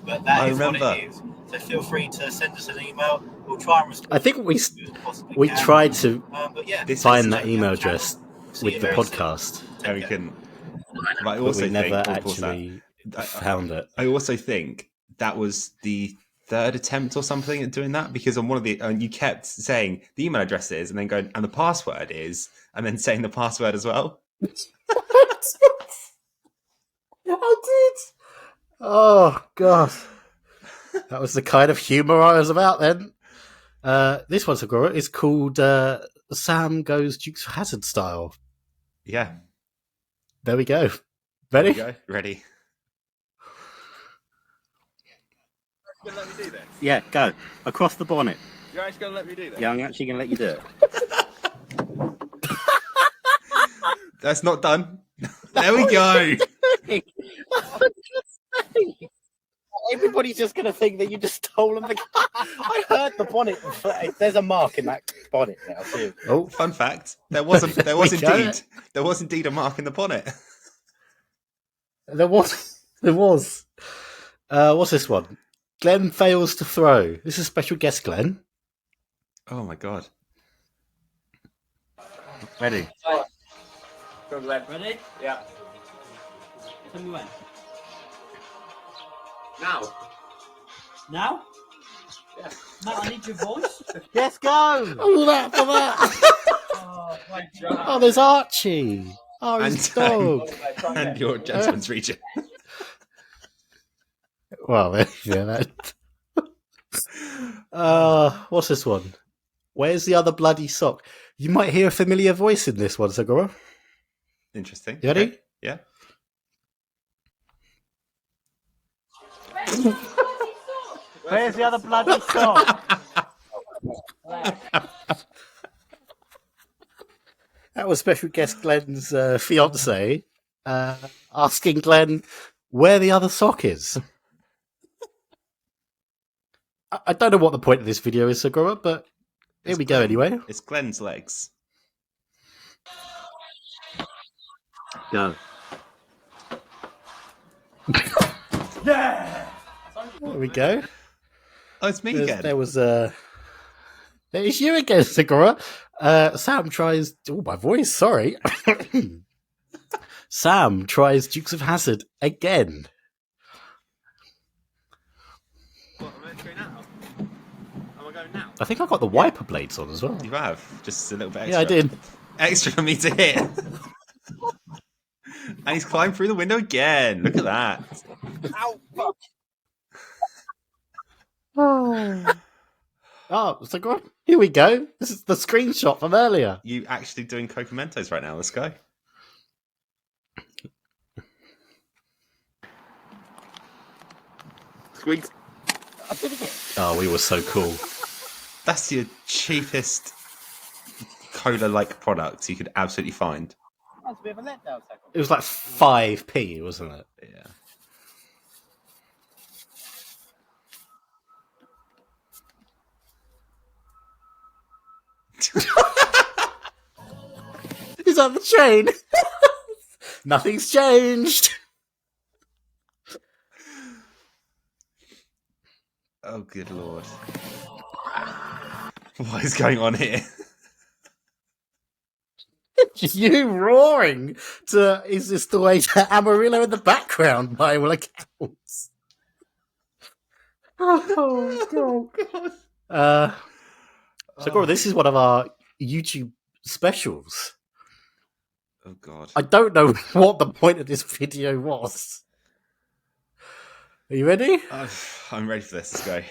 S1: but that is what it is. So feel free to send us an email. We'll try and respond.
S3: I think we
S1: as soon as possibly
S3: we
S1: can.
S3: tried to
S1: But yeah,
S3: find that email address
S1: See
S3: with
S1: you
S3: the
S1: very
S3: podcast,
S1: soon.
S2: And we
S1: Take care.
S2: can. But I
S3: but
S2: also
S3: we never
S2: think, pause that.
S3: actually found it.
S2: I also think that was the third attempt or something at doing that, because on one of the you kept saying the email address is, and then going and the password is, and then saying the password as well.
S3: I did. Oh god, that was the kind of humour I was about then. This one's is called Sam Goes Dukes of Hazzard style.
S2: Yeah.
S3: There we go. Ready?
S2: There we go. Ready.
S4: You're gonna let me do this?
S3: Yeah, go across the bonnet.
S4: You're actually gonna let me do this?
S3: Yeah, I'm actually going to let you do it.
S2: That's not done. There we go.
S3: Everybody's just going to think that you just stole them. I heard the bonnet. There's a mark in that bonnet now too.
S2: Oh, fun fact: there was
S3: go.
S2: indeed a mark in the bonnet.
S3: There was. What's this one? Glenn fails to throw. This is special guest Glenn.
S2: Oh my god!
S3: Ready?
S4: Go, Glenn.
S5: Ready?
S4: Yeah.
S5: Tell me when.
S4: Now.
S5: Now?
S4: Yeah.
S5: Matt, I need your voice.
S3: Yes, go. Oh, that for that.
S5: Oh, my
S3: Oh, there's Archie. Oh, his dog.
S2: And your gentleman's region.
S3: Well, yeah. That. What's this one? Where's the other bloody sock? You might hear a familiar voice in this one, Sagura.
S2: Interesting.
S3: You ready?
S2: Okay. Yeah.
S3: Where's the other bloody sock? That was special guest Glenn's fiance asking Glenn where the other sock is. I don't know what the point of this video is, Sagura, but here we go anyway.
S2: It's Glenn's legs.
S3: Go.
S5: Yeah!
S3: There we go.
S2: Oh, it's me again.
S3: There's you again, Segura. Sam tries. Oh, my voice. Sorry. Sam tries Dukes of Hazzard again.
S4: What, am I meant to go now? Am I going now?
S3: I think I got the wiper blades on as well.
S2: You have just a little bit extra.
S3: Yeah, I did.
S2: Extra for me to hit. And he's climbed through the window again. Look at that.
S4: Ow! Fuck!
S3: Oh, Segura. Here we go. This is the screenshot from earlier.
S2: You actually doing Cocomentos right now. Let's go. Squeaks.
S3: Oh, we were so cool.
S2: That's your cheapest cola-like product you could absolutely find.
S5: That's a bit of a letdown, second.
S3: It was like 5p, wasn't it?
S2: Yeah.
S3: Is that the chain? Nothing's changed.
S2: Oh, good lord. What is going on here?
S3: You roaring to "Is This the Way to Amarillo" in the background by all accounts. Oh god. So Gordon, this is one of our YouTube specials.
S2: Oh god.
S3: I don't know what the point of this video was. Are you ready?
S2: I'm ready for this. Let's go.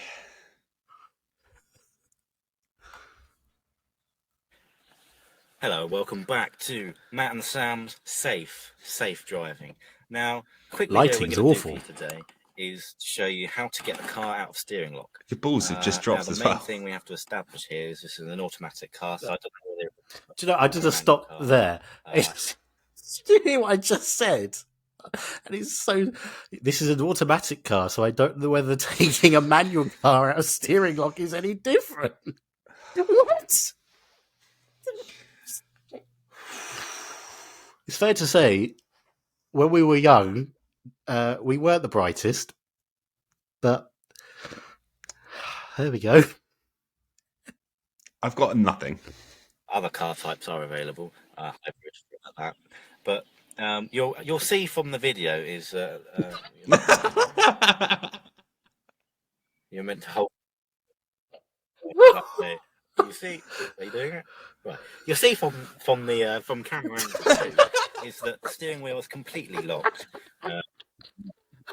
S1: Hello, welcome back to Matt and Sam's safe driving. Now, quick video
S3: Lighting's
S1: we're going to
S3: awful.
S1: do for you today is to show you how to get the car out of steering lock.
S2: Your balls have just dropped
S1: now,
S2: as
S1: the main
S2: well.
S1: thing we have to establish here is this is an automatic car, so I don't know whether
S3: Do you know, I did a stop there. Do you hear what I just said? And it's so... This is an automatic car, so I don't know whether taking a manual car out of steering lock is any different. What? It's fair to say, when we were young, we weren't the brightest, but there we go.
S2: I've got nothing.
S1: other car types are available, hybrid, like that. But you'll see from the video is you're meant to hold. You see, are you doing it? Right. You'll see from camera angle two, is that the steering wheel is completely locked.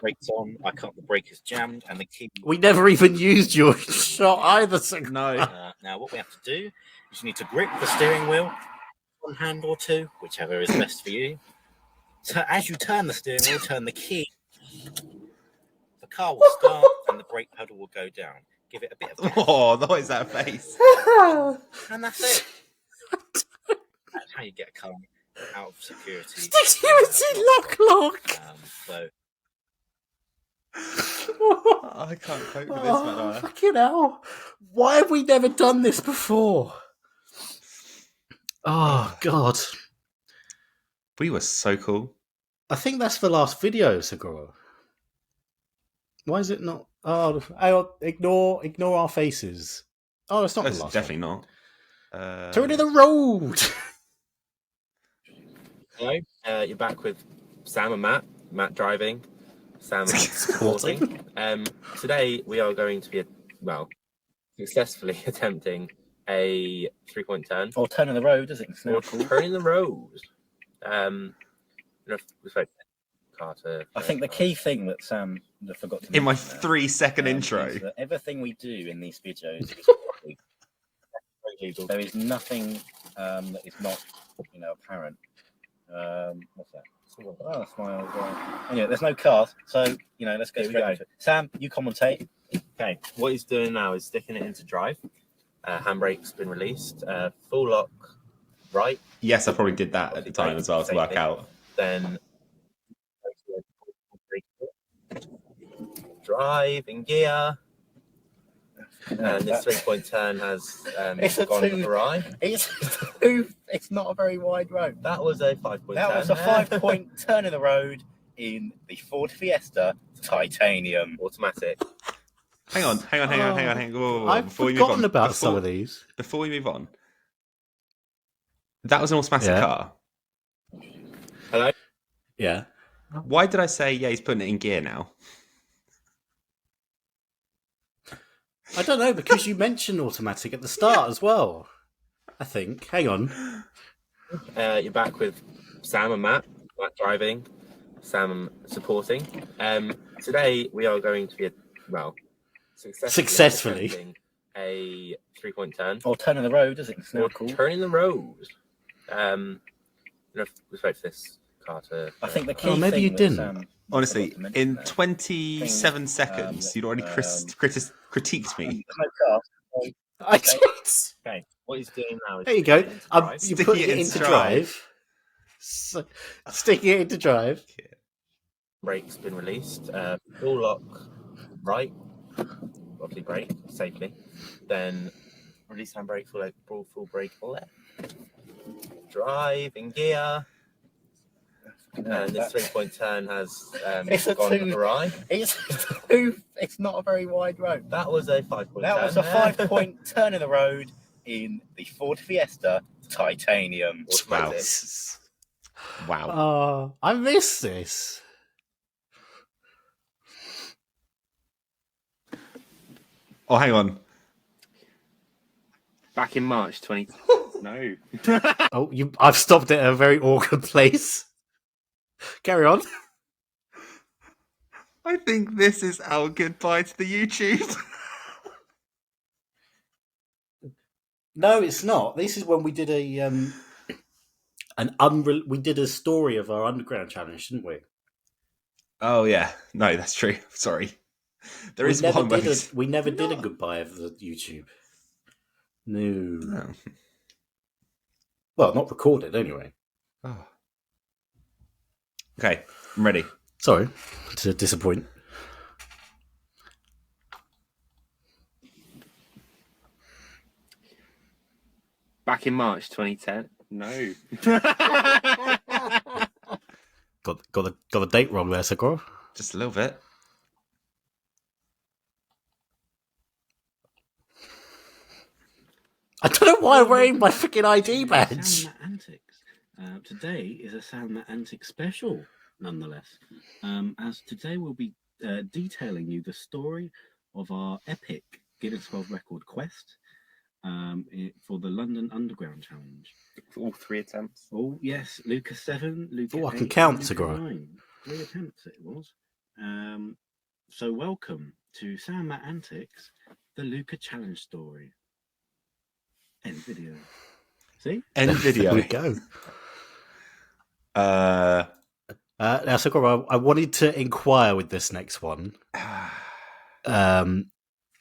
S1: Brakes on. The brake is jammed, and the key.
S3: We never even used your shot either. So
S2: No.
S1: Now, what we have to do is you need to grip the steering wheel, one hand or two, whichever is best for you. So as you turn the steering wheel, turn the key. The car will start, and the brake pedal will go down. Give it a bit of gas.
S2: Oh, what is that face?
S1: And that's it. That's how you get a car out of security.
S3: security lock.
S1: So
S2: I can't cope with this, man.
S3: Fucking hell! Why have we never done this before? Oh God!
S2: We were so cool.
S3: I think that's the last video, Segura. Why is it not? Oh, ignore our faces. Oh, it's not
S2: That's
S3: the last
S2: definitely
S3: one.
S2: not.
S3: Turn to the road.
S6: Hello, you're back with Sam and Matt. Matt driving, Sam supporting. Today we are going to be, successfully attempting a 3-point turn.
S1: or turning the road, is it?
S6: Or turning the road.
S1: I think the key thing that Sam forgot to
S2: In my
S1: mention
S2: 3-second intro.
S1: is that everything we do in these videos is legal. There is nothing that is not, apparent. What's that? Oh, smile. Anyway, there's no cars, so let's go. Sam, you commentate.
S6: Okay, what he's doing now is sticking it into drive. Handbrake's been released. Full lock right.
S2: Yes, I probably did that at the time as well to work out.
S6: Then drive in gear. And this 3-point turn has gone awry.
S1: It's not a very wide road.
S6: That was a 5-point turn.
S1: That was a 5-point turn of the road in the Ford Fiesta Titanium.
S6: Automatic.
S2: Hang on. Whoa.
S3: I've forgotten about some of these.
S2: Before we move on, that was an automatic car.
S6: Hello?
S3: Yeah.
S2: Why did I say, he's putting it in gear now?
S3: I don't know, because you mentioned automatic at the start as well. I think. Hang on.
S6: You're back with Sam and Matt. Matt driving, Sam supporting. Today we are going to be,
S3: Successfully
S6: attempting a 3-point turn.
S1: Or turning the road, is it?
S6: Or turning the road. With respect to this car to.
S5: I think the key
S3: maybe
S5: thing
S3: you
S5: that
S3: didn't.
S5: Sam
S2: Honestly,
S5: forgot to mention
S2: in
S5: there,
S2: 27 seconds, you'd already critiqued me.
S3: I did.
S6: Okay, what he's doing now is
S3: There you go.
S6: sticking it into drive.
S3: You're
S2: Sticking
S3: putting
S2: it
S3: it
S2: into
S3: into drive. Sticking it into drive.
S6: Brake's been released. Full lock right, obviously brake safely. Then release handbrake, full brake left. Drive in gear. And this 3-point turn has gone awry.
S5: It's not a very wide road.
S6: That was a 5-point
S5: That
S6: turn.
S5: was a 5-point turn in the road in the Ford Fiesta Titanium.
S2: Wow.
S6: Automatic.
S2: Wow.
S3: Oh, I miss this.
S2: Oh, hang on.
S6: Back in March 20. No.
S3: Oh, I've stopped at a very awkward place. Carry on.
S2: I think this is our goodbye to the YouTube.
S3: No, it's not. This is when we did we did a story of our underground challenge, didn't we?
S2: Oh, yeah. No, that's true. Sorry. There is one where
S3: We never did a goodbye of the YouTube. No. Well, not recorded anyway.
S2: Oh. Okay, I'm ready.
S3: Sorry to disappoint.
S6: Back in March 2010. No.
S3: Got the date wrong there, Sakura.
S2: Just a little bit.
S3: I don't know why I'm wearing my freaking ID badge.
S7: Sam Matt Antics. Today is a Sam Matt Antics Special, nonetheless. As today we'll be detailing you the story of our epic Guinness World Record quest for the London Underground Challenge.
S6: All 3 attempts.
S7: Oh, yes, Luca 7, Luca 8,
S3: I can count,
S7: Luca
S3: Segura.
S7: 9. 3 attempts it was. So welcome to Sam Matt Antics, the Luca Challenge story. End video. See?
S2: End video.
S3: There we go. Now, Sakura, I wanted to inquire with this next one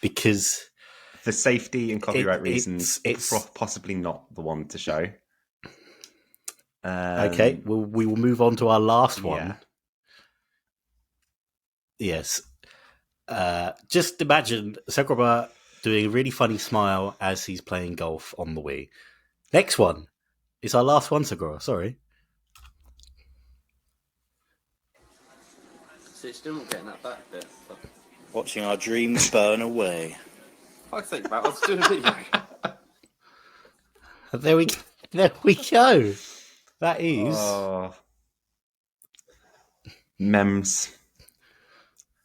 S3: because
S2: For safety and copyright reasons,
S3: it's
S2: possibly not the one to show.
S3: okay. We will move on to our last one.
S2: Yeah.
S3: Yes. Just imagine Sakura doing a really funny smile as he's playing golf on the Wii. Next one is our last one, Sakura. Sorry.
S6: So still not getting that back bit.
S5: Watching our dreams burn away.
S6: I think about. I was doing a video.
S3: There we go. That is.
S2: Oh. Mems.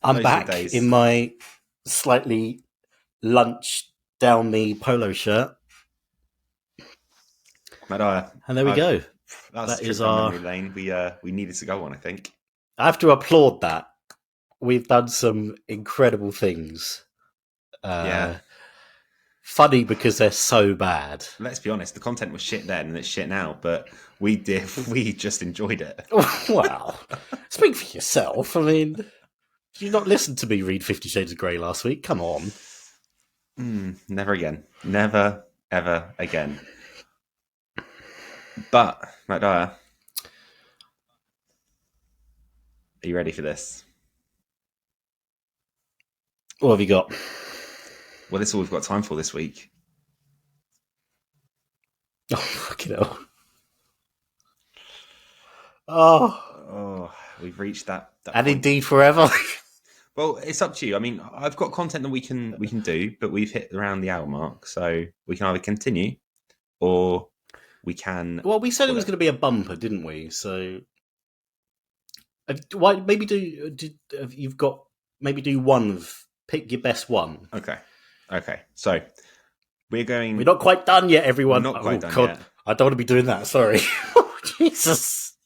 S3: I'm
S2: Those are
S3: back
S2: the days.
S3: in my slightly lunch down me polo shirt,
S2: Madaya.
S3: and there we go.
S2: That
S3: That
S2: is
S3: is
S2: our
S3: our-
S2: memory lane. We needed to go on, I think.
S3: I have to applaud that. We've done some incredible things.
S2: Yeah.
S3: Funny because they're so bad.
S2: Let's be honest, the content was shit then and it's shit now, but we just enjoyed it.
S3: Wow. Speak for yourself. I mean, did you not listen to me read 50 Shades of Grey last week? Come on.
S2: Never again. Never, ever again. But, Madaya, are you ready for this?
S3: What have you got?
S2: Well, this is all we've got time for this week.
S3: Oh, fucking hell. Oh.
S2: Oh, we've reached that
S3: And
S2: point.
S3: indeed forever.
S2: Well, it's up to you. I mean, I've got content that we can do, but we've hit around the hour mark, so we can either continue or we can.
S3: Well, we said it was going to be a bumper, didn't we? So, why maybe you've got maybe do one of pick your best one.
S2: Okay. So we're going.
S3: We're not quite done yet, everyone.
S2: We're not quite done
S3: God,
S2: yet.
S3: I don't want to be doing that. Sorry, Jesus.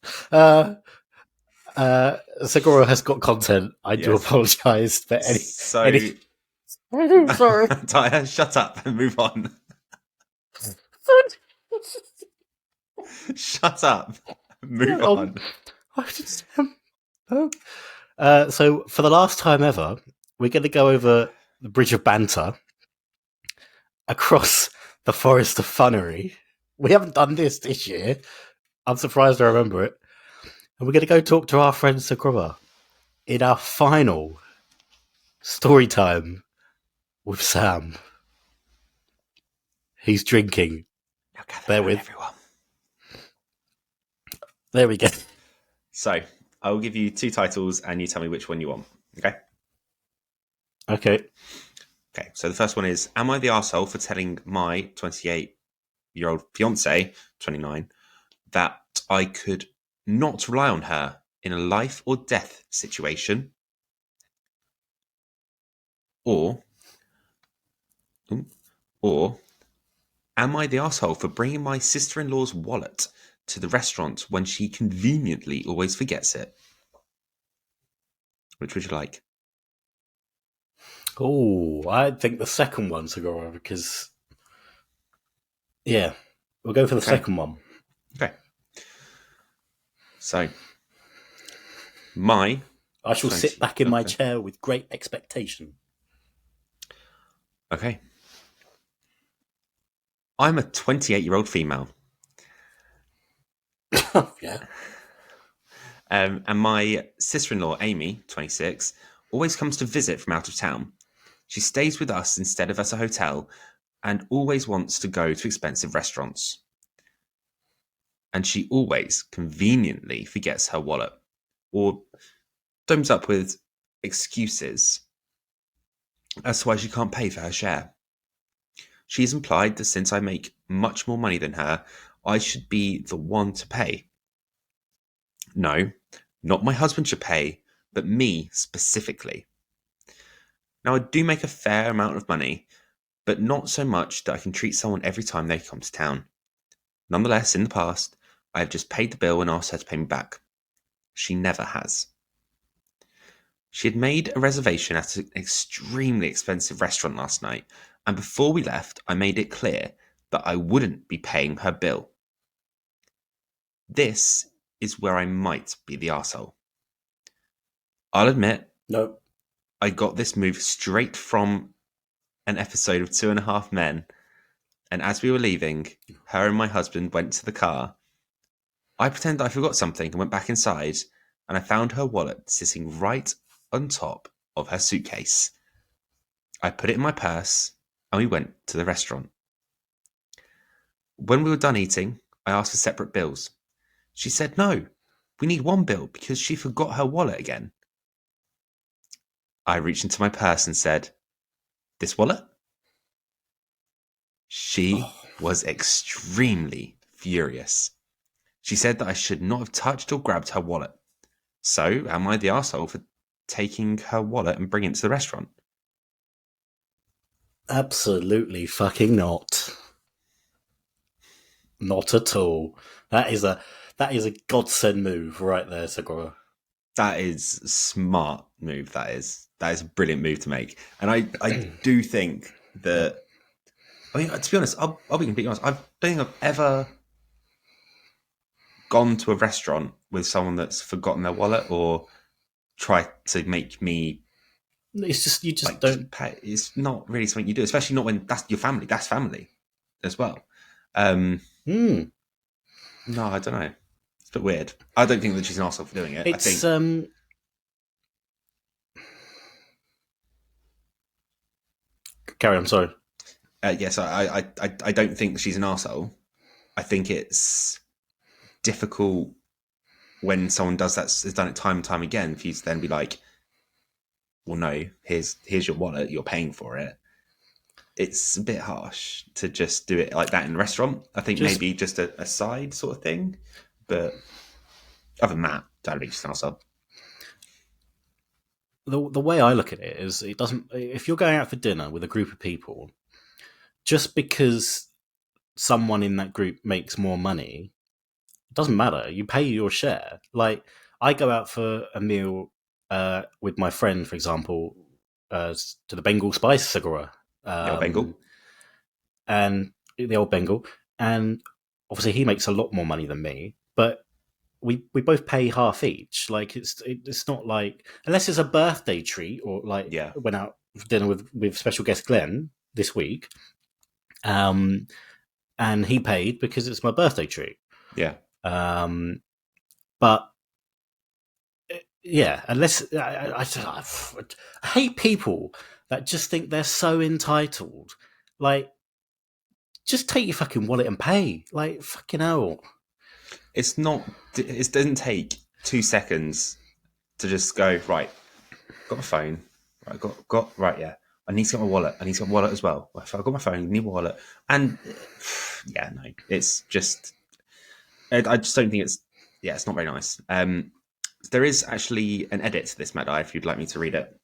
S3: Segura has got content. I do
S2: Yes.
S3: apologise, but
S2: So,
S3: any- sorry.
S2: Tyre, shut up and move on. Shut up. Move
S3: Oh.
S2: on.
S3: Why did Sam? Oh. So for the last time ever, we're going to go over the Bridge of Banter across the Forest of Funnery. We haven't done this year. I'm surprised I remember it. And we're going to go talk to our friend Sakura in our final story time with Sam. He's drinking.
S2: Now gather
S3: Bear
S2: round,
S3: with.
S2: everyone.
S3: There we go.
S2: So I will give you 2 titles, and you tell me which one you want. Okay.
S3: Okay.
S2: Okay. So the first one is: Am I the arsehole for telling my 28-year-old fiance, 29, that I could not rely on her in a life or death situation? Or am I the arsehole for bringing my sister-in-law's wallet to the restaurant when she conveniently always forgets it? Which would you like?
S3: Oh, I think the second one, Sakura, because yeah, we'll go for the second one.
S2: Okay. So, I
S3: shall sit back in my chair with great expectation.
S2: Okay. I'm a 28-year-old female.
S3: Yeah.
S2: And my sister-in-law, Amy, 26, always comes to visit from out of town. She stays with us instead of at a hotel and always wants to go to expensive restaurants. And she always conveniently forgets her wallet or comes up with excuses as to why she can't pay for her share. She has implied that since I make much more money than her, I should be the one to pay. No, not my husband should pay, but me specifically. Now, I do make a fair amount of money, but not so much that I can treat someone every time they come to town. Nonetheless, in the past, I have just paid the bill and asked her to pay me back. She never has. She had made a reservation at an extremely expensive restaurant last night, and before we left, I made it clear that I wouldn't be paying her bill. This is where I might be the arsehole. I'll admit,
S3: No.
S2: I got this move straight from an episode of 2.5 Men, and as we were leaving, her and my husband went to the car. I pretended I forgot something and went back inside, and I found her wallet sitting right on top of her suitcase. I put it in my purse, and we went to the restaurant. When we were done eating, I asked for separate bills. She said, no, we need one bill because she forgot her wallet again. I reached into my purse and said, this wallet? She was extremely furious. She said that I should not have touched or grabbed her wallet. So, am I the arsehole for taking her wallet and bringing it to the restaurant?
S3: Absolutely fucking not. Not at all. That is a godsend move right there, Sakura.
S2: That is a smart move. That is a brilliant move to make. And I do think that, I mean, to be honest, I'll be completely honest. I don't think I've ever gone to a restaurant with someone that's forgotten their wallet or tried to make me.
S3: It's just, you just
S2: like,
S3: don't
S2: pay. It's not really something you do, especially not when that's your family. That's family as well. No, I don't know. It's a bit weird. I don't think that she's an arsehole for doing it.
S3: It's
S2: I think...
S3: Carry on, sorry.
S2: Yes, I don't think she's an arsehole. I think it's difficult when someone does that, has done it time and time again, for you to then be like, well, no, here's your wallet, you're paying for it. It's a bit harsh to just do it like that in a restaurant. I think maybe just a side sort of thing. But other than that, don't really just an arsehole.
S3: The way I look at it is, it doesn't. If you're going out for dinner with a group of people, just because someone in that group makes more money, it doesn't matter. You pay your share. Like, I go out for a meal with my friend, for example, to the Bengal Spice Sakura.
S2: The old Bengal.
S3: And the old Bengal. And obviously he makes a lot more money than me, but we both pay half each. Like it's not like, unless it's a birthday treat or like went out for dinner with special guest Glenn this week, and he paid because it's my birthday treat.
S2: Yeah.
S3: But yeah, unless I hate people that just think they're so entitled. Like, just take your fucking wallet and pay. Like, fucking hell.
S2: It doesn't take 2 seconds to just go, right, got my phone. Right, right, yeah. I need to get my wallet. I need to get my wallet as well. If I've got my phone, I need my wallet. And yeah, no, it's just, I just don't think it's not very nice. There is actually an edit to this, Matt, if you'd like me to read it.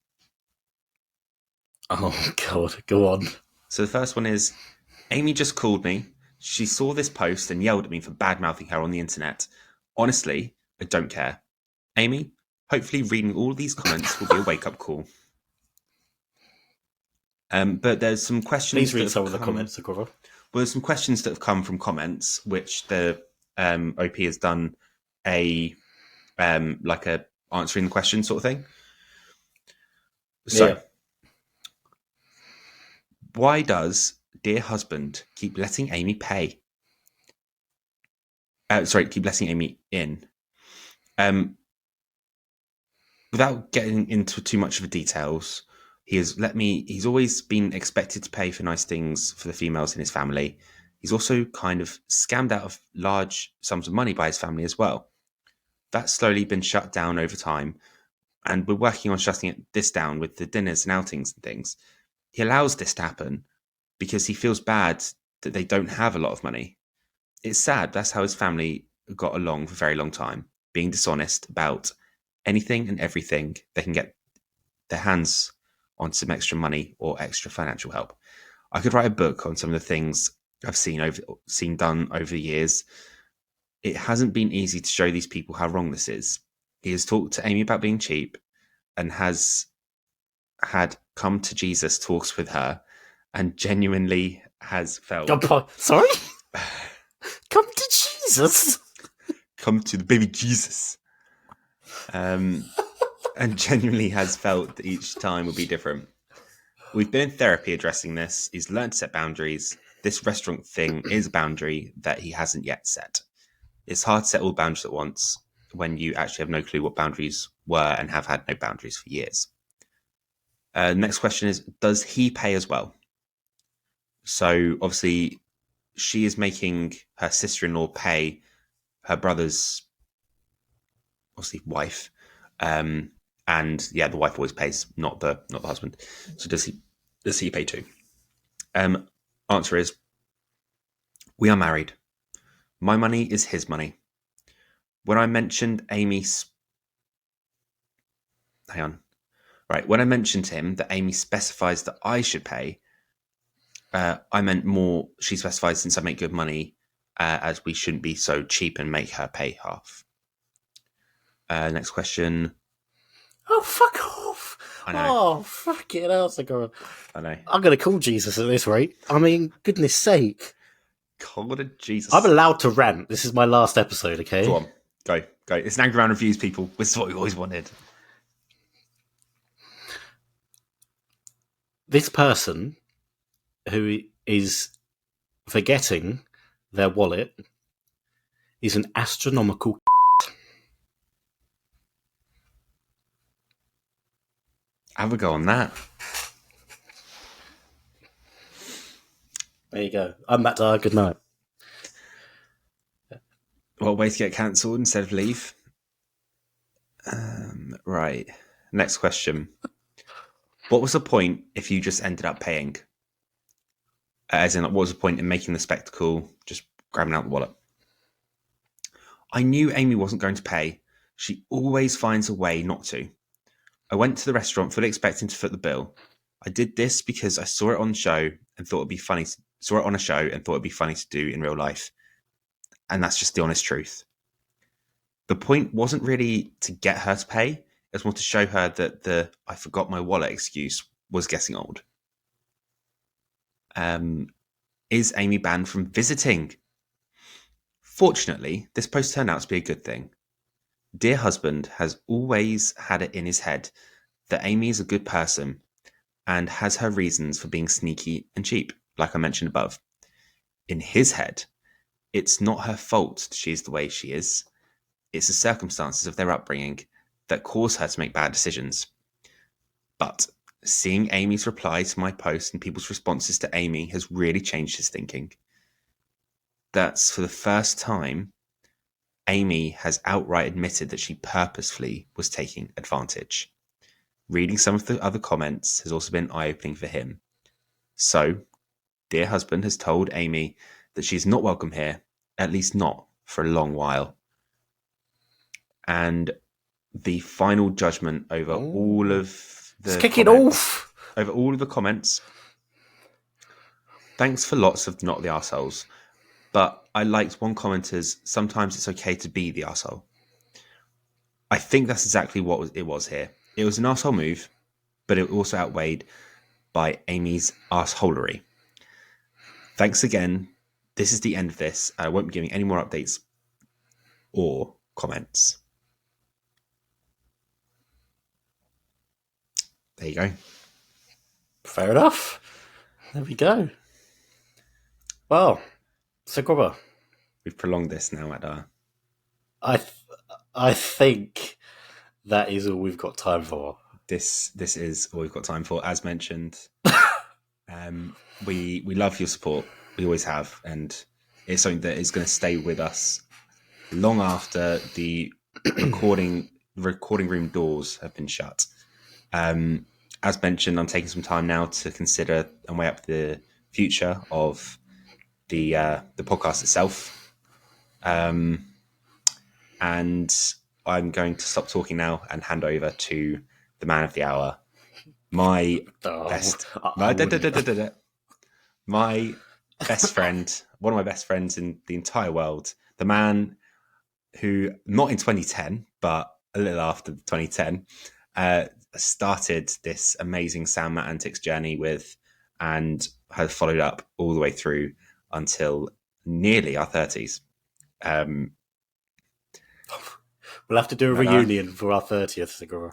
S3: Oh, God, go on.
S2: So the first one is, Amy just called me. She saw this post and yelled at me for bad-mouthing her on the internet. Honestly, I don't care. Amy, hopefully reading all these comments will be a wake-up call. But there's some questions.
S3: Please read some of the comments, Agora.
S2: Well, there's some questions that have come from comments, which the OP has done a answering the question sort of thing. So, why does dear husband keep letting Amy pay? Keep letting Amy in. Without getting into too much of the details, he's always been expected to pay for nice things for the females in his family. He's also kind of scammed out of large sums of money by his family as well. That's slowly been shut down over time, and we're working on shutting this down with the dinners and outings and things. He allows this to happen because he feels bad that they don't have a lot of money. It's sad. That's how his family got along for a very long time, being dishonest about anything and everything they can get their hands on some extra money or extra financial help. I could write a book on some of the things I've seen done over the years. It hasn't been easy to show these people how wrong this is. He has talked to Amy about being cheap and has had come to Jesus talks with her and genuinely has felt...
S3: Sorry? Come to Jesus?
S2: Come to the baby Jesus. And genuinely has felt that each time will be different. We've been in therapy addressing this. He's learned to set boundaries. This restaurant thing is a boundary that he hasn't yet set. It's hard to set all boundaries at once when you actually have no clue what boundaries were and have had no boundaries for years. Next question is, does he pay as well? So obviously she is making her sister-in-law pay her brother's obviously wife. And yeah, the wife always pays, not the husband. So does he pay too? Answer is, we are married. My money is his money. When I mentioned when I mentioned to him that Amy specifies that I should pay, I meant more she specifies since I make good money, as we shouldn't be so cheap and make her pay half. Next question.
S3: Oh, fuck off.
S2: I know.
S3: Oh, fucking hell, Sagora.
S2: I know.
S3: I'm going to call Jesus at this rate. I mean, goodness sake.
S2: God of Jesus.
S3: I'm allowed to rant. This is my last episode, okay?
S2: Go on. Go. It's an angry round of reviews, people. This is what we always wanted.
S3: This person who is forgetting their wallet is an astronomical
S2: Have a go on that.
S3: There you go. I'm Matt Dyer. Good night.
S2: What way to get cancelled instead of leave? Right. Next question. What was the point if you just ended up paying? As in, what was the point in making the spectacle, just grabbing out the wallet? I knew Amy wasn't going to pay. She always finds a way not to. I went to the restaurant fully expecting to foot the bill. I did this because I saw it on a show and thought it'd be funny to do in real life. And that's just the honest truth. The point wasn't really to get her to pay. It was more to show her that the I forgot my wallet excuse was getting old. Is Amy banned from visiting? Fortunately, this post turned out to be a good thing. Dear husband has always had it in his head that Amy is a good person and has her reasons for being sneaky and cheap, like I mentioned above. In his head, it's not her fault she is the way she is. It's the circumstances of their upbringing that cause her to make bad decisions. But seeing Amy's reply to my post and people's responses to Amy has really changed his thinking. That's for the first time Amy has outright admitted that she purposefully was taking advantage. Reading some of the other comments has also been eye-opening for him. So, dear husband has told Amy that she's not welcome here, at least not for a long while. And the final judgment over all of the
S3: Let's kick it off.
S2: Over all of the comments. Thanks for lots of not the arseholes. But I liked one commenter's, sometimes it's okay to be the arsehole. I think that's exactly what it was here. It was an arsehole move, but it also outweighed by Amy's arseholery. Thanks again. This is the end of this. I won't be giving any more updates or comments. There you go.
S3: Fair enough. There we go. Well, so Grubber,
S2: We've prolonged this now at
S3: I think that is all we've got time for.
S2: this is all we've got time for. As mentioned, we love your support. We always have, and it's something that is going to stay with us long after the recording room doors have been shut. As mentioned, I'm taking some time now to consider and weigh up the future of the podcast itself. And I'm going to stop talking now and hand over to the man of the hour, my best friend, one of my best friends in the entire world, the man who, not in 2010, but a little after 2010, started this amazing Sam Matt Antics journey with, and has followed up all the way through until nearly our 30s.
S3: We'll have to do a reunion for our 30th, Segura.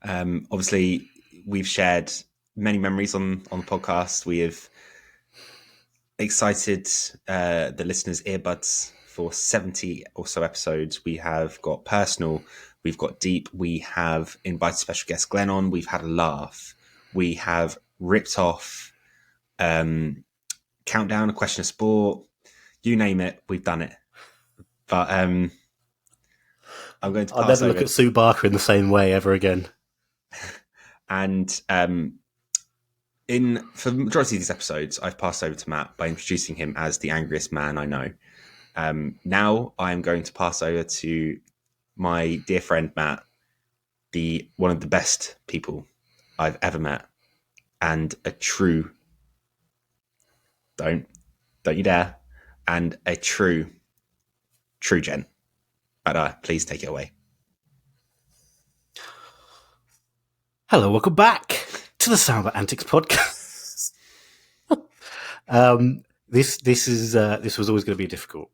S2: Obviously, we've shared many memories on the podcast. We have excited the listeners' earbuds for 70 or so episodes. We have got personal, we've got deep, we have invited special guest Glenn on, we've had a laugh, we have ripped off Countdown, A Question of Sport, you name it, we've done it. But I'm going to pass
S3: I'll never
S2: over.
S3: look at Sue Barker in the same way ever again.
S2: And for the majority of these episodes, I've passed over to Matt by introducing him as the angriest man I know. Now I'm going to pass over to my dear friend Matt, one of the best people I've ever met, and a true, don't you dare, and a true gent. Matt, please take it away.
S3: Hello, welcome back to the Sam Matt Antics Podcast. This was always going to be difficult,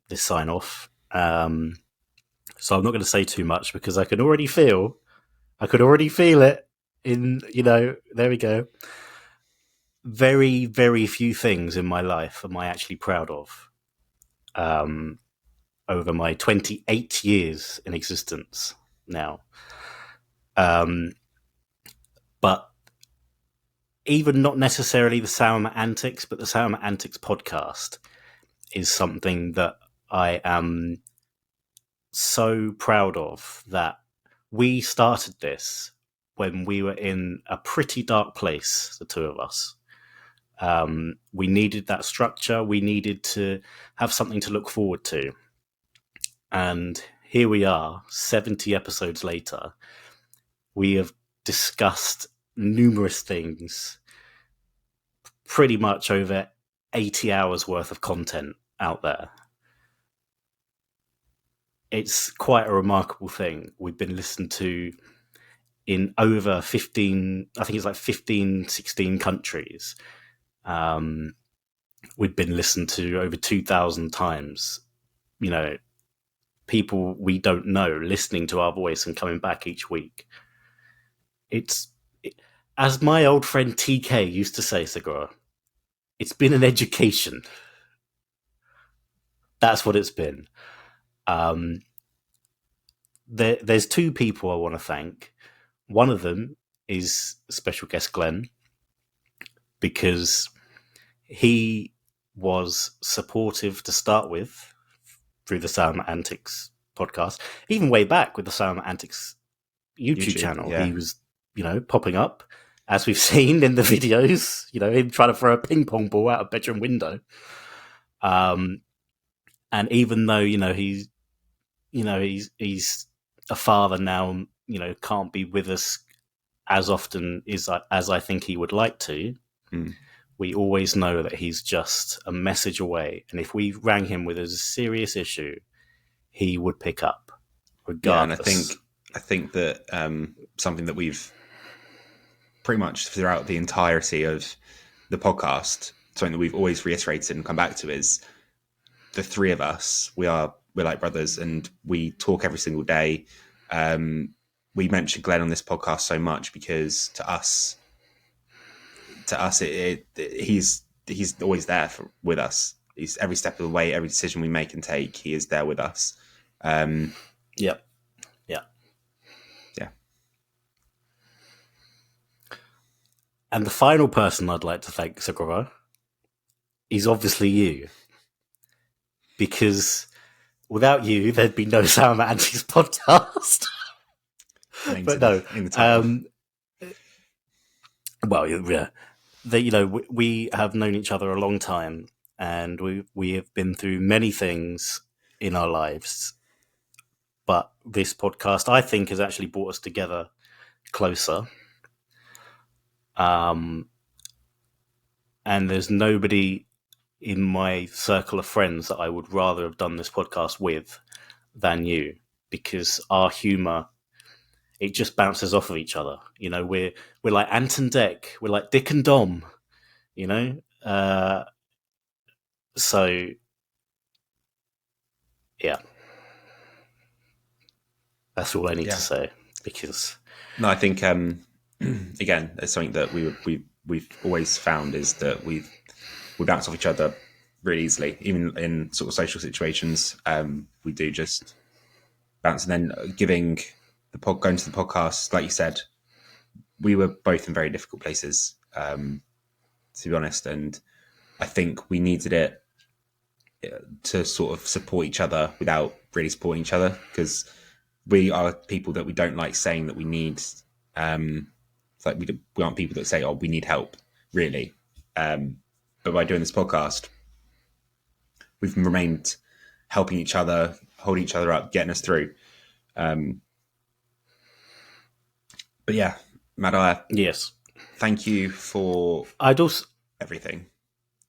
S3: this sign off. So I'm not going to say too much because I could already feel it in, there we go. Very, very few things in my life am I actually proud of. Over my 28 years in existence now. But even not necessarily the Sam Matt Antics, but the Sam Matt Antics podcast is something that I am so proud of, that we started this when we were in a pretty dark place, the two of us. We needed that structure. We needed to have something to look forward to. And here we are, 70 episodes later. We have discussed numerous things, pretty much over 80 hours worth of content out there. It's quite a remarkable thing. We've been listened to in over 15, I think it's like 15, 16 countries. We've been listened to over 2,000 times. people we don't know listening to our voice and coming back each week. As my old friend TK used to say, Segura, it's been an education. That's what it's been. There's two people I want to thank. One of them is special guest Glenn, because he was supportive to start with through the Sam Matt Antics podcast, even way back with the Sam Matt Antics YouTube channel.
S2: Yeah.
S3: He was, popping up, as we've seen in the videos, him trying to throw a ping pong ball out a bedroom window. And even though, he's a father now, can't be with us as often as I think he would like to, we always know that he's just a message away. And if we rang him with a serious issue, he would pick up, regardless.
S2: Yeah, and I think that something that we've pretty much throughout the entirety of the podcast, something that we've always reiterated and come back to is the three of us. We're like brothers, and we talk every single day. We mention Glenn on this podcast so much because to us, he's always there with us. He's every step of the way, every decision we make and take, he is there with us.
S3: Yep. And the final person I'd like to thank, Segura, is obviously you. Because without you, there'd be no Sam Matt Antics podcast. But no.
S2: In the title.
S3: Well, yeah. We have known each other a long time, and we have been through many things in our lives. But this podcast, I think, has actually brought us together closer. And there's nobody in my circle of friends that I would rather have done this podcast with than you, because our humour, it just bounces off of each other. We're like Ant and Dec, we're like Dick and Dom, so yeah, that's all I need to say. Because
S2: no, I think again, it's something that we've always found is that we bounce off each other really easily, even in sort of social situations. We do just bounce, and then going to the podcast, like you said, we were both in very difficult places, to be honest, and I think we needed it to sort of support each other without really supporting each other, because we are people that we don't like saying that we need. It's like we aren't people that say, "Oh, we need help," really. But by doing this podcast, we've remained helping each other, holding each other up, getting us through. But yeah, Matt,
S3: yes,
S2: thank you for everything.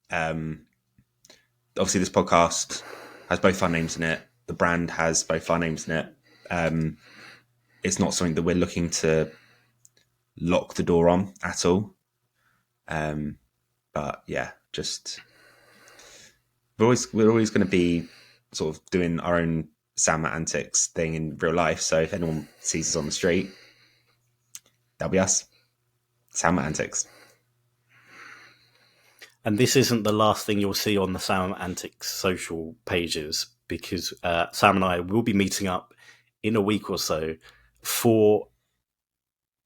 S2: Obviously, this podcast has both our names in it. The brand has both our names in it. It's not something that we're looking to lock the door on at all. But yeah, just we're always going to be sort of doing our own Sam Matt Antics thing in real life. So if anyone sees us on the street, that'll be us, Sam Matt Antics.
S3: And this isn't the last thing you'll see on the Sam Matt Antics social pages, because Sam and I will be meeting up in a week or so for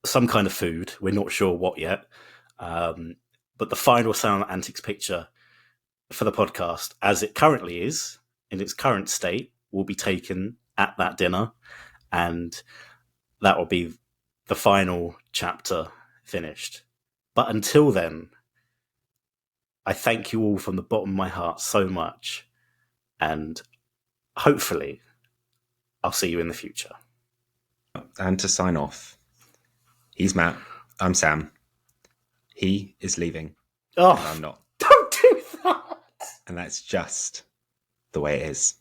S3: some kind of food. We're not sure what yet. But the final Sam Matt Antics picture for the podcast, as it currently is, in its current state, will be taken at that dinner. And that will be the final chapter finished. But until then, I thank you all from the bottom of my heart so much. And hopefully, I'll see you in the future.
S2: And to sign off, he's Matt, I'm Sam. He is leaving.
S3: Oh,
S2: and I'm not.
S3: Don't do that!
S2: And that's just the way it is.